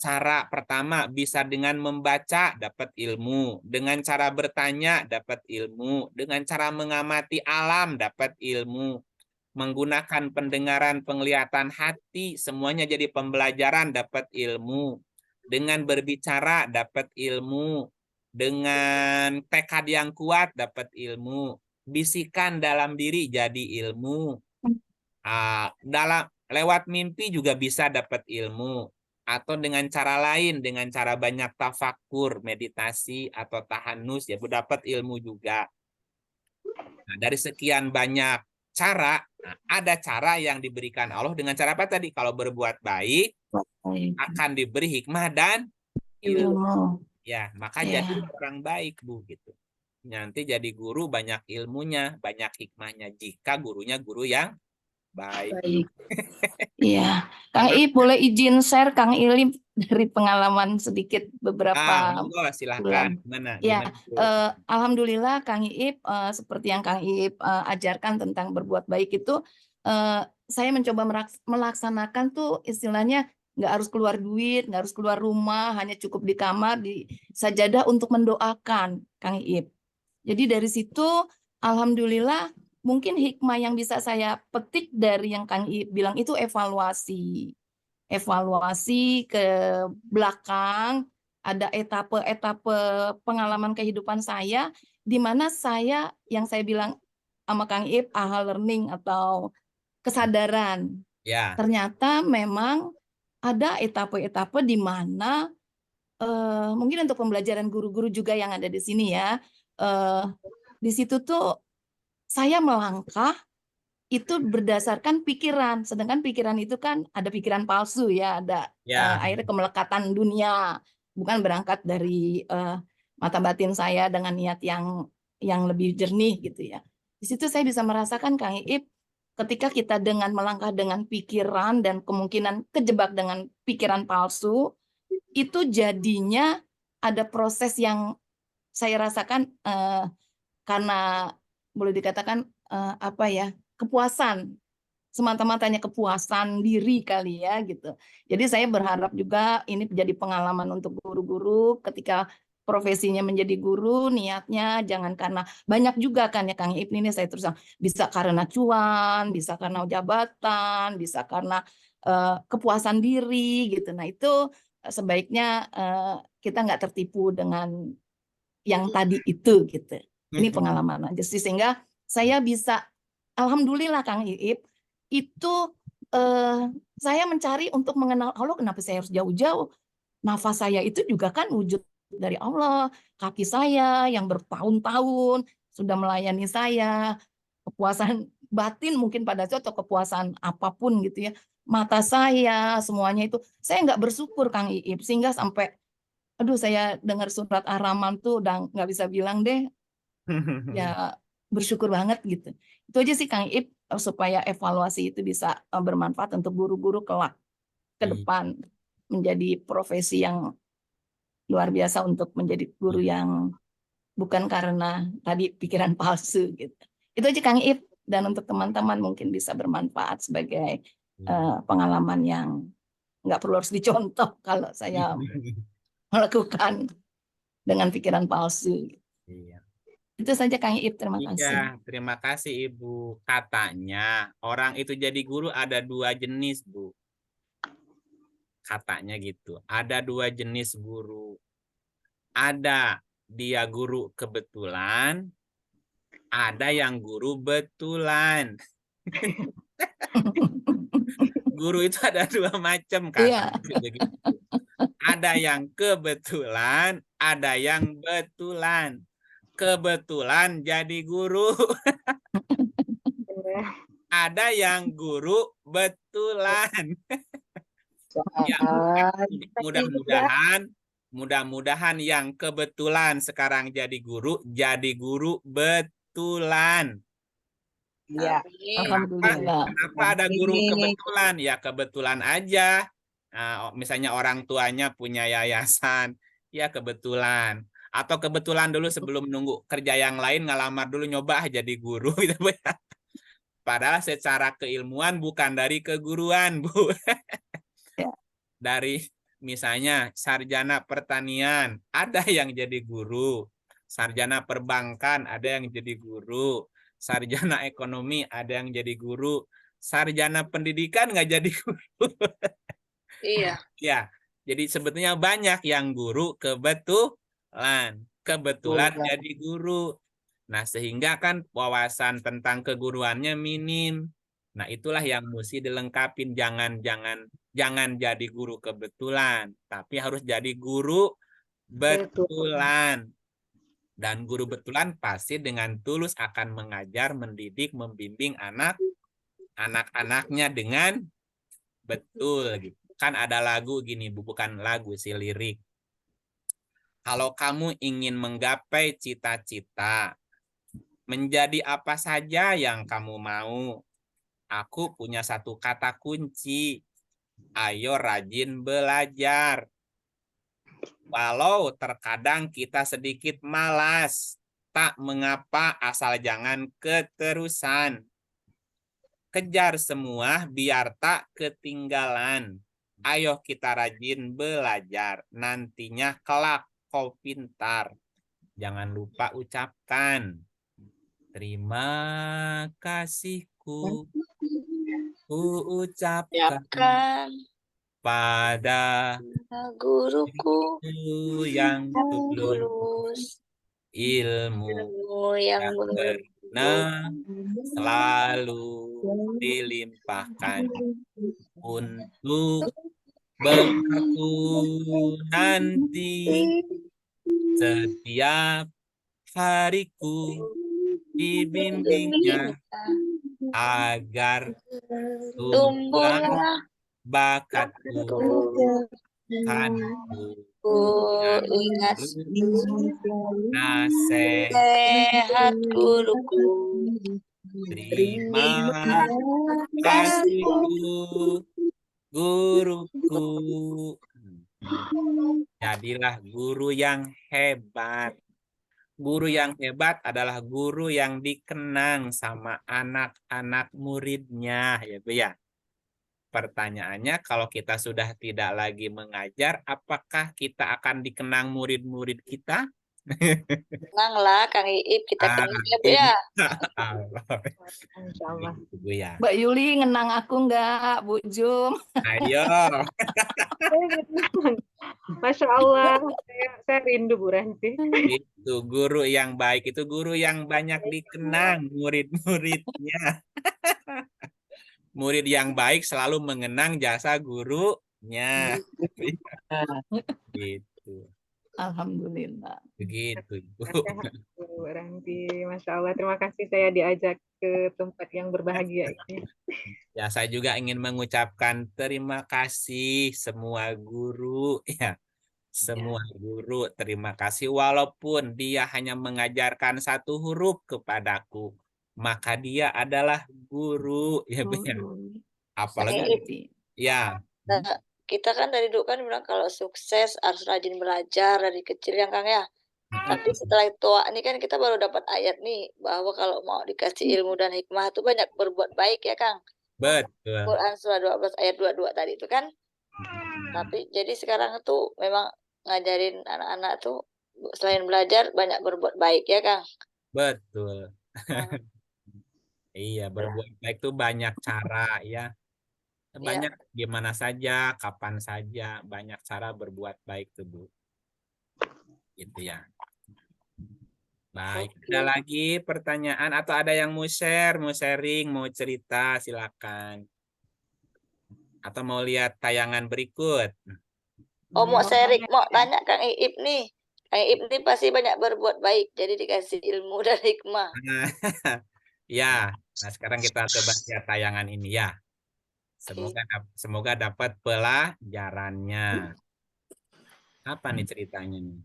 cara pertama bisa dengan membaca dapat ilmu, dengan cara bertanya dapat ilmu, dengan cara mengamati alam dapat ilmu, menggunakan pendengaran, penglihatan, hati, semuanya jadi pembelajaran dapat ilmu. Dengan berbicara dapat ilmu, dengan tekad yang kuat dapat ilmu, bisikan dalam diri jadi ilmu. Lewat mimpi juga bisa dapat ilmu, atau dengan cara lain, dengan cara banyak tafakur, meditasi atau tahanus ya dapat ilmu juga. Nah, dari sekian banyak cara, ada cara yang diberikan Allah dengan cara apa tadi? Kalau berbuat baik akan diberi hikmah dan ilmu. Ya, maka jadi orang baik Bu gitu. Nanti jadi guru banyak ilmunya, banyak hikmahnya jika gurunya guru yang baik. Iya, Kang Ip boleh izin share Kang Ilim dari pengalaman sedikit beberapa monggo silahkan. bulan. Gimana, Alhamdulillah Kang Ip seperti yang Kang Ip ajarkan tentang berbuat baik itu saya mencoba melaksanakan tuh istilahnya nggak harus keluar duit, nggak harus keluar rumah, hanya cukup di kamar, di sajadah untuk mendoakan Kang Ip. Jadi dari situ alhamdulillah mungkin hikmah yang bisa saya petik dari yang Kang Ip bilang itu evaluasi. Evaluasi ke belakang, ada etape-etape pengalaman kehidupan saya, di mana yang saya bilang sama Kang Ip, aha learning atau kesadaran. Ya. Ternyata memang ada etape-etape di mana mungkin untuk pembelajaran guru-guru juga yang ada di sini ya, di situ tuh saya melangkah itu berdasarkan pikiran, sedangkan pikiran itu kan ada pikiran palsu ya, ada akhirnya kemelekatan dunia, bukan berangkat dari mata batin saya dengan niat yang lebih jernih gitu ya. Di situ saya bisa merasakan Kang Ip, ketika kita dengan melangkah dengan pikiran dan kemungkinan kejebak dengan pikiran palsu, itu jadinya ada proses yang saya rasakan karena boleh dikatakan kepuasan, semata-matanya kepuasan diri kali ya gitu. Jadi saya berharap juga ini menjadi pengalaman untuk guru-guru ketika profesinya menjadi guru, niatnya jangan karena banyak juga kan ya Kang Ip ini saya terus bisa karena cuan, bisa karena jabatan, bisa karena kepuasan diri gitu. Nah itu sebaiknya kita nggak tertipu dengan yang tadi itu gitu. Ini pengalaman aja sih, sehingga saya bisa, alhamdulillah Kang Iip, itu saya mencari untuk mengenal Allah. Kenapa saya harus jauh-jauh? Nafas saya itu juga kan wujud dari Allah. Kaki saya yang bertahun-tahun sudah melayani saya. Kepuasan batin mungkin pada saat atau kepuasan apapun gitu ya. Mata saya, semuanya itu. Saya nggak bersyukur Kang Iip, sehingga sampai, aduh saya dengar surat Ar-Rahman tuh udah nggak bisa bilang deh. Ya bersyukur banget gitu. Itu aja sih Kang Ip, supaya evaluasi itu bisa bermanfaat untuk guru-guru kelak ke depan menjadi profesi yang luar biasa untuk menjadi guru yang bukan karena tadi pikiran palsu gitu. Itu aja Kang Ip, dan untuk teman-teman mungkin bisa bermanfaat sebagai pengalaman yang nggak perlu harus dicontoh kalau saya melakukan dengan pikiran palsu. Iya. Itu saja Kang Ip, terima kasih. Iya, terima kasih Ibu. Katanya orang itu jadi guru ada 2 jenis, Bu. Katanya gitu. Ada 2 jenis guru. Ada dia guru kebetulan, ada yang guru betulan. guru itu ada dua macam kan. Iya. Begitu. Ada yang kebetulan, ada yang betulan. Kebetulan jadi guru. Ada yang guru betulan. Ya, mudah-mudahan yang kebetulan sekarang jadi guru betulan. Iya. Alhamdulillah. Kenapa ada guru kebetulan? Ya kebetulan aja. Nah, misalnya orang tuanya punya yayasan, ya kebetulan. Atau kebetulan dulu sebelum nunggu kerja yang lain ngelamar dulu nyoba jadi guru gitu Bu ya. Padahal secara keilmuan bukan dari keguruan Bu. Dari misalnya sarjana pertanian ada yang jadi guru, sarjana perbankan ada yang jadi guru, sarjana ekonomi ada yang jadi guru, sarjana pendidikan nggak jadi guru. Iya. Ya, jadi sebetulnya banyak yang guru kebetulan jadi guru. Nah, sehingga kan wawasan tentang keguruannya minim. Nah, itulah yang mesti dilengkapin. Jangan jadi guru kebetulan, tapi harus jadi guru betulan. Dan guru betulan pasti dengan tulus akan mengajar, mendidik, membimbing anak-anaknya dengan betul gitu. Kan ada lagu gini, Bu, bukan lagu sih, lirik. Kalau kamu ingin menggapai cita-cita, menjadi apa saja yang kamu mau, aku punya satu kata kunci. Ayo rajin belajar. Walau terkadang kita sedikit malas, tak mengapa asal jangan keterusan. Kejar semua biar tak ketinggalan. Ayo kita rajin belajar, nantinya kelak kau pintar. Jangan lupa ucapkan, terima kasihku. Ku ucapkan pada guruku yang tulus, ilmu yang benar selalu dilimpahkan untuk bekalku nanti setiap hariku dibimbingnya agar tumbuhlah bakatku kan ingat nasihat guruku. Terima kasihku guruku. Jadilah guru yang hebat. Guru yang hebat adalah guru yang dikenang sama anak-anak muridnya, ya Bu ya. Pertanyaannya, kalau kita sudah tidak lagi mengajar, apakah kita akan dikenang murid-murid kita? Tenang lah Kang Iip, kita kenal ya Bu ya. Insyaallah. Bu ya. Mbak Yuli ngenang aku enggak, Bu Jum? Ayo. Masya Allah, saya rindu Bu Ranti. Itu guru yang baik, itu guru yang banyak dikenang murid-muridnya. Murid yang baik selalu mengenang jasa gurunya. Gitu. Alhamdulillah. Begitu, Bu. Bu Ranti, Masya Allah. Terima kasih saya diajak ke tempat yang berbahagia ini. Ya, saya juga ingin mengucapkan terima kasih semua guru, ya. Semua guru, terima kasih. Walaupun dia hanya mengajarkan satu huruf kepadaku, maka dia adalah guru, ya Bu ya. Apalagi, ya. Kita kan dari dulu kan bilang kalau sukses harus rajin belajar dari kecil ya Kang ya. Tapi setelah tua ini kan kita baru dapat ayat nih bahwa kalau mau dikasih ilmu dan hikmah itu banyak berbuat baik ya Kang. Betul. Quran surah 12 ayat 22 tadi itu kan. Tapi jadi sekarang itu memang ngajarin anak-anak tuh selain belajar banyak berbuat baik ya Kang. Betul. Iya, berbuat baik itu banyak cara ya. Banyak gimana saja, kapan saja, banyak cara berbuat baik tuh Bu. Gitu ya. Baik, ada lagi pertanyaan atau ada yang mau share, mau sharing, mau cerita, silakan. Atau mau lihat tayangan berikut? Oh, mau sharing, mau tanya Kang Iip nih. Kang Iip nih pasti banyak berbuat baik, jadi dikasih ilmu dan hikmah. Ya, nah sekarang kita coba lihat tayangan ini ya. Semoga dapat pelajarannya. Apa nih ceritanya nih?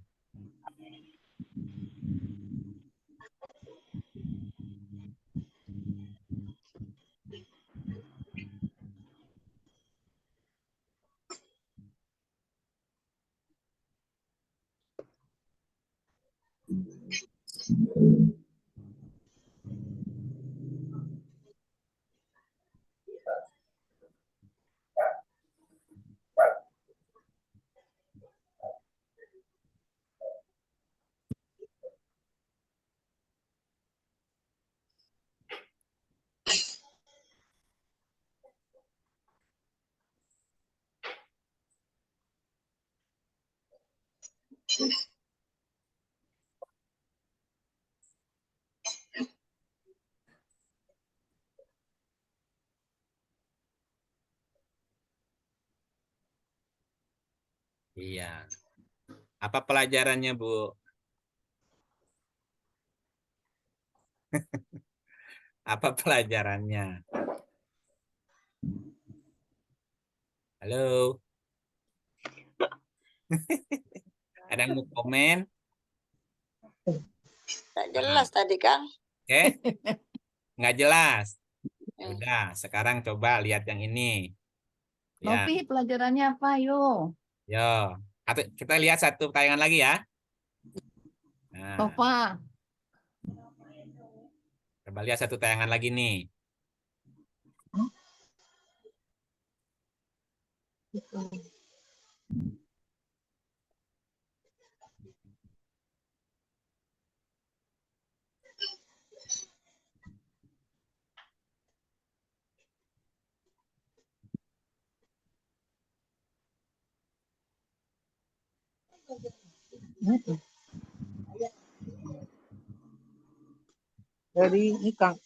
Iya. Apa pelajarannya, Bu? Apa pelajarannya? Halo? Ada yang mau komen? Tak jelas tadi, Kang. Oke? Nggak jelas. Udah, sekarang coba lihat yang ini. Ya, Novi, pelajarannya apa, yo? yo. Kita lihat satu tayangan lagi ya. Nah, Nova. coba lihat satu tayangan lagi nih. Dari ini Kang.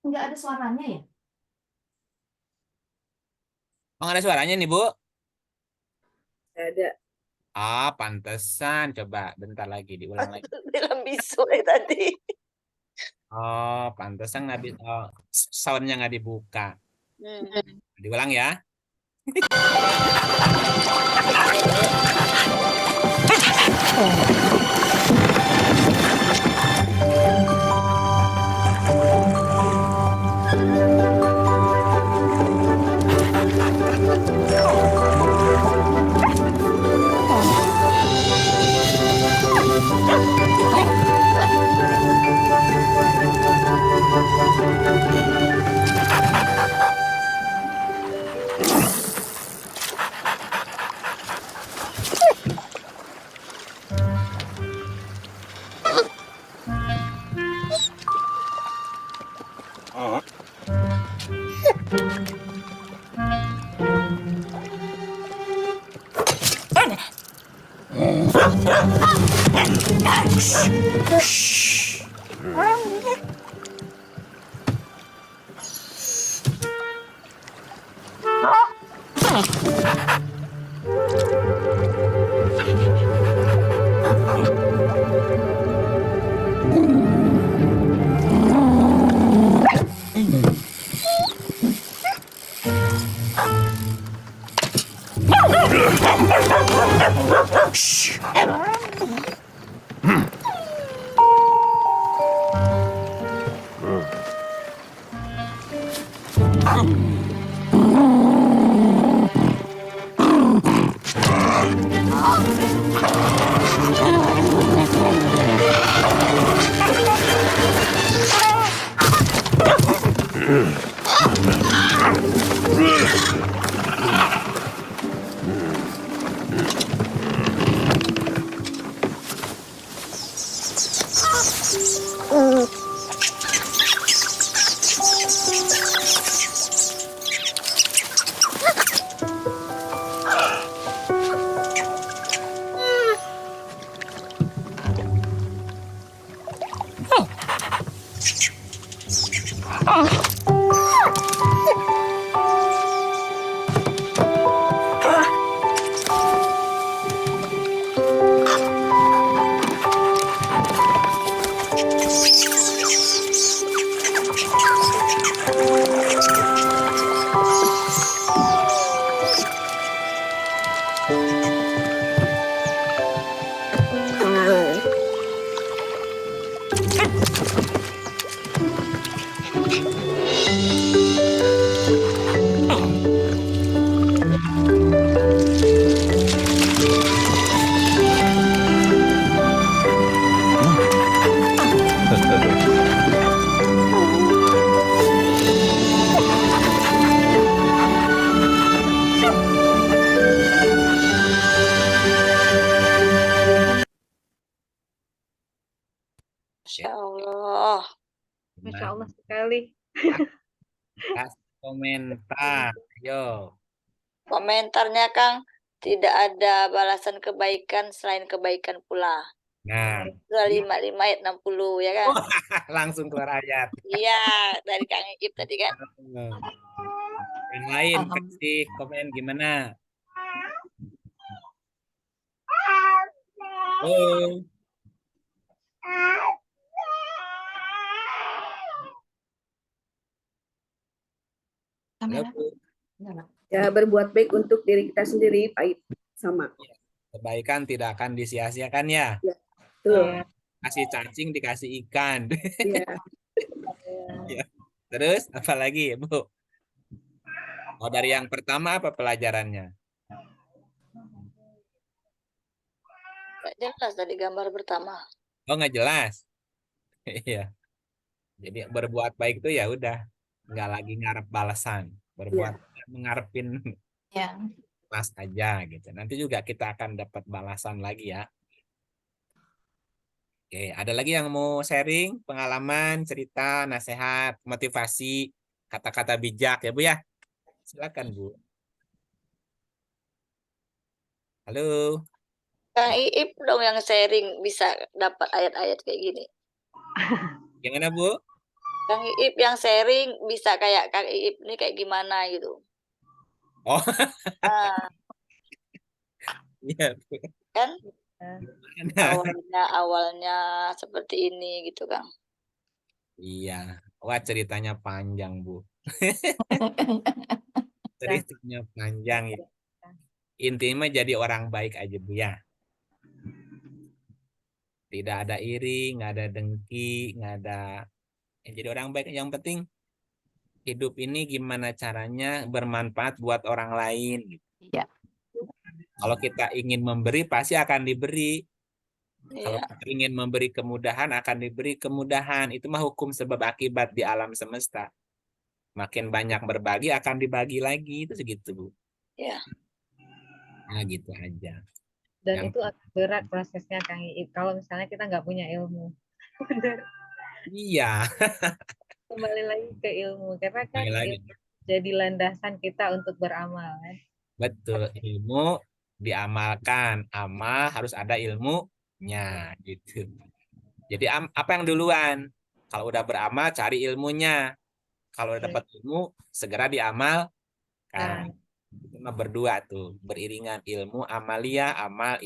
Nggak ada suaranya ya? Oh, ada suaranya nih, Bu? Ada. Ah, pantesan. Coba bentar lagi, diulang lagi. Bilang bisu tadi. Oh, pantesan nggak soundnya nggak dibuka. Diulang ya. Masya Allah. Masya Allah sekali. Kasih komentar. Yo. Komentarnya Kang, tidak ada balasan kebaikan selain kebaikan pula. Nah, Surah 55 ayat 60 ya kan? langsung keluar ayat. Iya, dari Kang Iip tadi kan. Yang lain kasih komen gimana? Oh. Halo, Bu. Ya, berbuat baik untuk diri kita sendiri, baik sama. Kebaikan tidak akan disia-siakan ya. Ya, betul. Kasih cacing dikasih ikan. Ya. Ya. Terus apa lagi, Bu? Oh, dari yang pertama apa pelajarannya? Nggak jelas tadi gambar pertama. Oh, nggak jelas. Iya. Jadi berbuat baik itu ya udah, nggak lagi ngarep balasan. Berbuat mengarepin Ya. pas aja gitu. Nanti juga kita akan dapat balasan lagi ya. Oke, ada lagi yang mau sharing pengalaman, cerita, nasihat, motivasi, kata-kata bijak ya Bu ya? Silakan Bu. Halo. Kang Iip dong yang sharing bisa dapat ayat-ayat kayak gini. Gimana Bu? Kang Iip yang sharing bisa kayak Kang Iip ini kayak gimana gitu. Oh, Nah, iya Bu. kan Gimana? awalnya seperti ini gitu Kang. Iya. Wah, ceritanya panjang Bu. Ceritanya panjang ya. Intinya jadi orang baik aja Bu ya. Tidak ada iri, nggak ada dengki, nggak ada. Jadi orang baik. Yang penting hidup ini gimana caranya bermanfaat buat orang lain. Gitu. Iya. Kalau kita ingin memberi pasti akan diberi. Kalau Iya. kita ingin memberi kemudahan akan diberi kemudahan. Itu mah hukum sebab akibat di alam semesta. Makin banyak berbagi akan dibagi lagi. Itu segitu Bu. Iya. Nah gitu aja. Dan Yang itu agak berat prosesnya Kang Iip kalau misalnya kita nggak punya ilmu. Benar. iya. Kembali lagi ke ilmu karena kan Kembali lagi. ilmu jadi landasan kita untuk beramal kan. Betul, ilmu diamalkan, amal harus ada ilmunya gitu. Jadi apa yang duluan? Kalau udah beramal cari ilmunya. Kalau udah dapat ilmu segera diamalkan. Itu mah berdua tuh, beriringan ilmu amalia, amal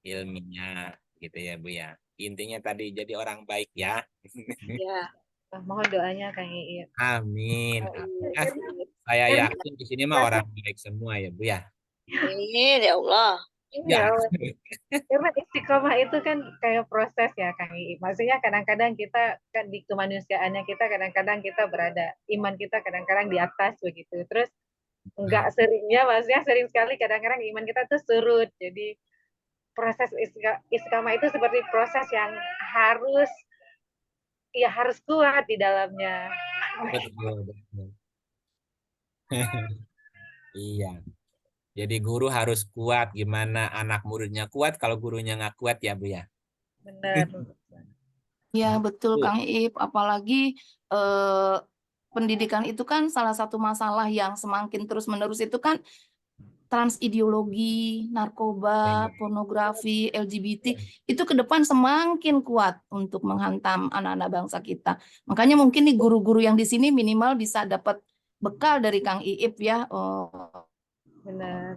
ilminya gitu ya Bu ya. Intinya tadi jadi orang baik ya. Iya. Mohon doanya Kang Iip. Amin. Saya yakin di sini mah orang baik semua ya Bu ya. Amin ya Allah. Ya. Karena istiqomah itu kan kayak proses ya Kang Iip. Maksudnya kadang-kadang kita kan di kemanusiaannya kita kadang-kadang kita berada iman kita kadang-kadang di atas begitu. Terus enggak seringnya maksudnya sering sekali kadang-kadang iman kita tuh surut. Jadi proses istiqomah itu seperti proses yang harus kuat di dalamnya. Betul, betul. Iya. Jadi guru harus kuat. Gimana anak muridnya kuat kalau gurunya nggak kuat ya Bu ya? Benar. Ya betul Kang Iip. Apalagi pendidikan itu kan salah satu masalah yang semakin terus-menerus itu kan transideologi, narkoba, pornografi, LGBT itu ke depan semakin kuat untuk menghantam anak-anak bangsa kita. Makanya mungkin nih guru-guru yang di sini minimal bisa dapat bekal dari Kang Iip ya. Benar.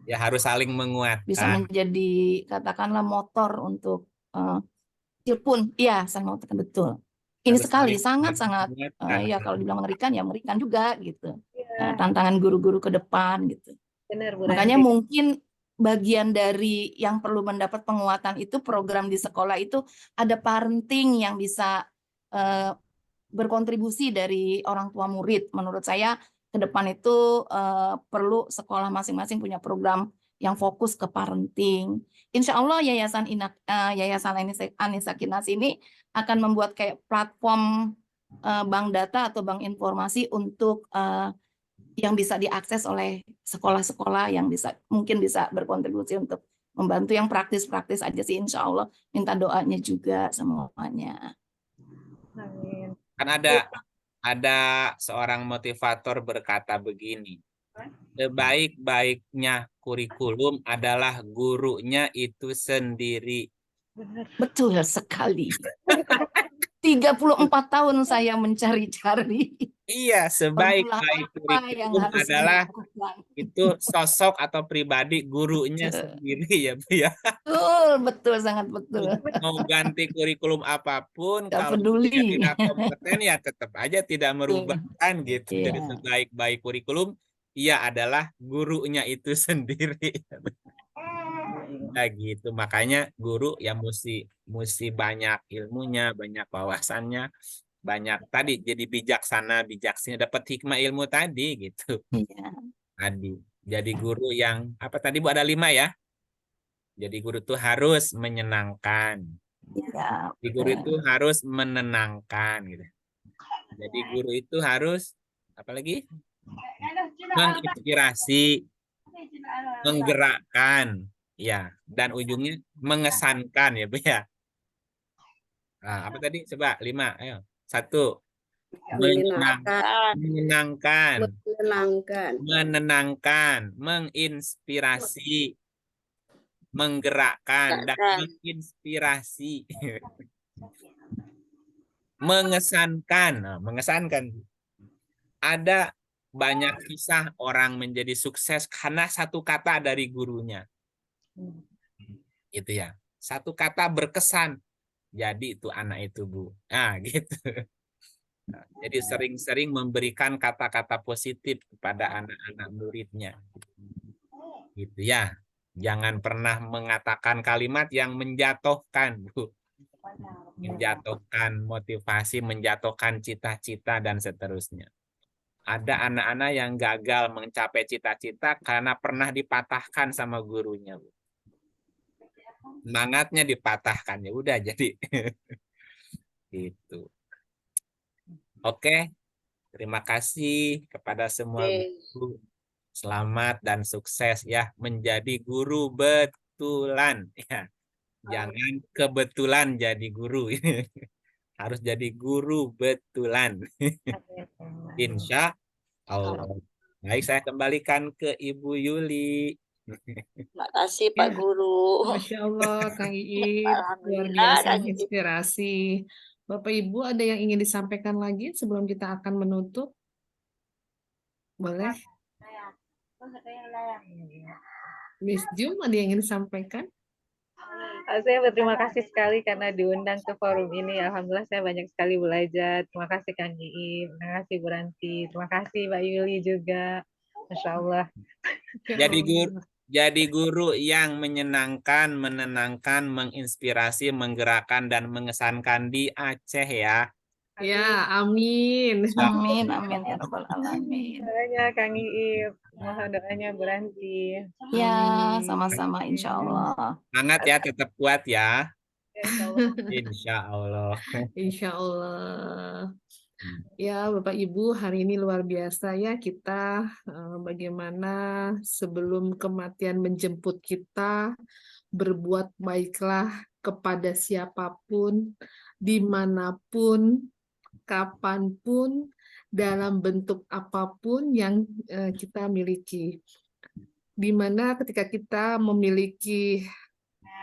Ya harus saling menguatkan. Bisa menjadi katakanlah motor untuk pun ya saling menguatkan betul. Ini Harus sekali saling sangat-sangat menguatkan. ya kalau dibilang mengerikan ya mengerikan juga gitu. Tantangan guru-guru ke depan gitu. Benar, Bu Makanya Ranti. mungkin bagian dari yang perlu mendapat penguatan itu program di sekolah itu ada parenting yang bisa berkontribusi dari orang tua murid. Menurut saya ke depan itu perlu sekolah masing-masing punya program yang fokus ke parenting. Insya Allah Yayasan Anissa Kinas ini akan membuat kayak platform bank data atau bank informasi untuk yang bisa diakses oleh sekolah-sekolah yang mungkin bisa berkontribusi untuk membantu yang praktis-praktis aja sih, insya Allah. Minta doanya juga semuanya. Amin. Kan ada seorang motivator berkata begini, sebaik-baiknya kurikulum adalah gurunya itu sendiri. Betul sekali. 34 tahun saya mencari-cari. Iya, sebaik-baik kurikulum adalah itu sosok atau pribadi gurunya sendiri ya Bu ya. Betul, sangat betul. Mau ganti kurikulum apapun, Gak kalau peduli. dia tidak kompeten ya tetap aja tidak merubah kan gitu. Jadi sebaik-baik kurikulum, ia adalah gurunya itu sendiri. Nah gitu, makanya guru ya mesti banyak ilmunya, banyak wawasannya, banyak tadi jadi bijaksana dapat hikmah ilmu tadi gitu. Tadi jadi guru yang apa tadi Bu, ada 5 ya. Jadi guru itu harus menyenangkan. Jadi guru itu harus menenangkan gitu. Jadi guru itu harus apa lagi? Menginspirasi, menggerakkan, ya, dan ujungnya mengesankan ya Bu ya. Nah, apa tadi? Coba 5, ayo. 1. Menenangkan, menginspirasi, menggerakkan, dan menginspirasi. Mengesankan. Nah, mengesankan. Ada banyak kisah orang menjadi sukses karena satu kata dari gurunya. Gitu ya. Satu kata berkesan. Jadi itu anak itu Bu. Nah, gitu. Nah, jadi sering-sering memberikan kata-kata positif kepada anak-anak muridnya. Gitu ya. Jangan pernah mengatakan kalimat yang menjatuhkan, Bu. Menjatuhkan motivasi, menjatuhkan cita-cita, dan seterusnya. Ada anak-anak yang gagal mencapai cita-cita karena pernah dipatahkan sama gurunya, Bu. Semangatnya dipatahkan, ya udah jadi gitu. Oke, terima kasih kepada semua guru. Selamat dan sukses ya menjadi guru betulan ya. Jangan kebetulan jadi guru. Harus jadi guru betulan. Insya Allah. Baik, saya kembalikan ke Ibu Yuli. Terima kasih Pak Guru. Masya Allah, Kang Iip, luar biasa inspirasi. Bapak Ibu ada yang ingin disampaikan lagi sebelum kita akan menutup? Boleh? Miss Jum ada yang ingin disampaikan? Saya berterima kasih sekali karena diundang ke forum ini. Alhamdulillah saya banyak sekali belajar. Terima kasih Kang Iip, terima kasih Bu Ranti, terima kasih Mbak Yuli juga. Masya Allah. Jadi guru yang menyenangkan, menenangkan, menginspirasi, menggerakkan, dan mengesankan di Aceh ya. Ya, amin. Amin, amin ya Rabbal Alamin. Doanya Kang Iip, mohon doanya Bu Ranti. Ya, sama-sama insya Allah. Semangat ya, tetap kuat ya. Insya Allah. Insya Allah. Ya, Bapak Ibu, hari ini luar biasa ya kita bagaimana sebelum kematian menjemput kita, berbuat baiklah kepada siapapun, dimanapun, kapanpun, dalam bentuk apapun yang kita miliki. Dimana ketika kita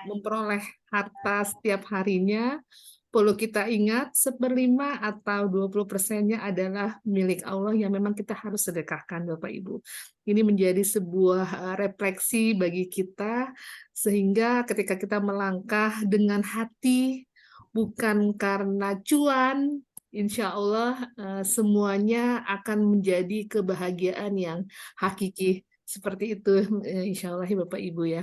memperoleh harta setiap harinya, perlu kita ingat 1/5 atau 20%-nya adalah milik Allah yang memang kita harus sedekahkan, Bapak Ibu. Ini menjadi sebuah refleksi bagi kita, sehingga ketika kita melangkah dengan hati, bukan karena cuan, insya Allah semuanya akan menjadi kebahagiaan yang hakiki Seperti itu, insya Allah ya Bapak Ibu ya.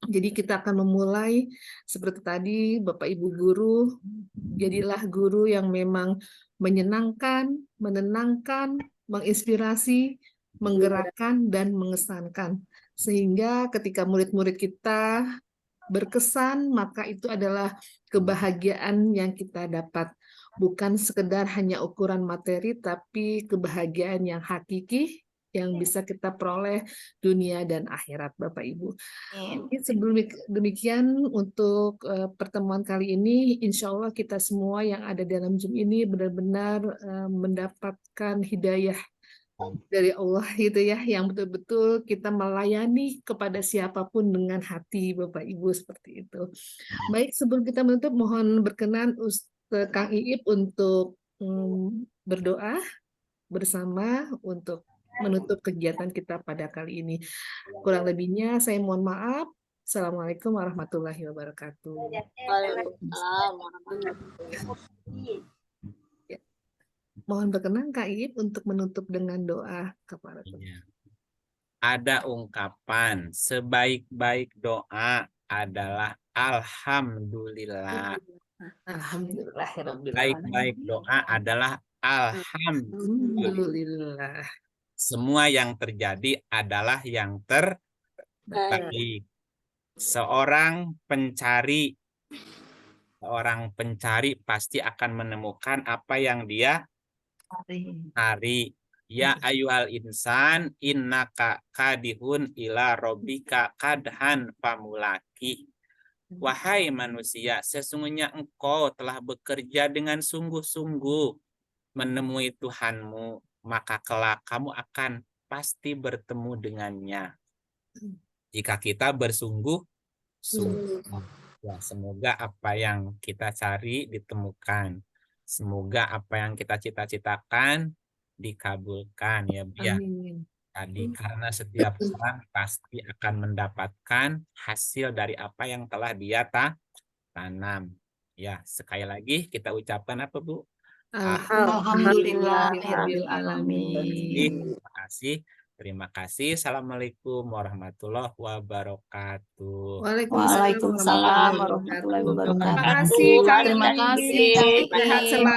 Jadi kita akan memulai seperti tadi Bapak Ibu guru, jadilah guru yang memang menyenangkan, menenangkan, menginspirasi, menggerakkan, dan mengesankan. Sehingga ketika murid-murid kita berkesan, maka itu adalah kebahagiaan yang kita dapat. Bukan sekedar hanya ukuran materi, tapi kebahagiaan yang hakiki yang bisa kita peroleh dunia dan akhirat, Bapak Ibu. Sebelum demikian, untuk pertemuan kali ini, insya Allah kita semua yang ada dalam Zoom ini benar-benar mendapatkan hidayah dari Allah gitu ya, yang betul-betul kita melayani kepada siapapun dengan hati, Bapak Ibu, seperti itu. Baik, sebelum kita menutup, mohon berkenan Kang Iip untuk berdoa bersama untuk menutup kegiatan kita pada kali ini. Kurang lebihnya saya mohon maaf. Assalamualaikum warahmatullahi wabarakatuh. Waalaikumsalam warahmatullahi wabarakatuh. Mohon berkenan Kak Iip untuk menutup dengan doa kepada Ada ungkapan sebaik-baik doa adalah alhamdulillah. Alhamdulillah. Baik-baik doa adalah alhamdulillah. Semua yang terjadi adalah yang terbaik. Seorang pencari pasti akan menemukan apa yang dia cari. Ya ayyuhal insan innaka kadihun ila robbika kadhan famulaki. Wahai manusia, sesungguhnya engkau telah bekerja dengan sungguh-sungguh menemui Tuhanmu, maka kelak kamu akan pasti bertemu dengannya. Jika kita bersungguh-sungguh. Ya, semoga apa yang kita cari ditemukan. Semoga apa yang kita cita-citakan dikabulkan ya Bu ya. Tadi karena setiap orang pasti akan mendapatkan hasil dari apa yang telah dia tanam. Ya, sekali lagi kita ucapkan apa Bu? Alhamdulillahirabbil Terima kasih. Terima kasih. Assalamualaikum warahmatullahi wabarakatuh. Waalaikumsalam warahmatullahi wabarakatuh. Terima kasih. Terima kasih. Sehat selalu.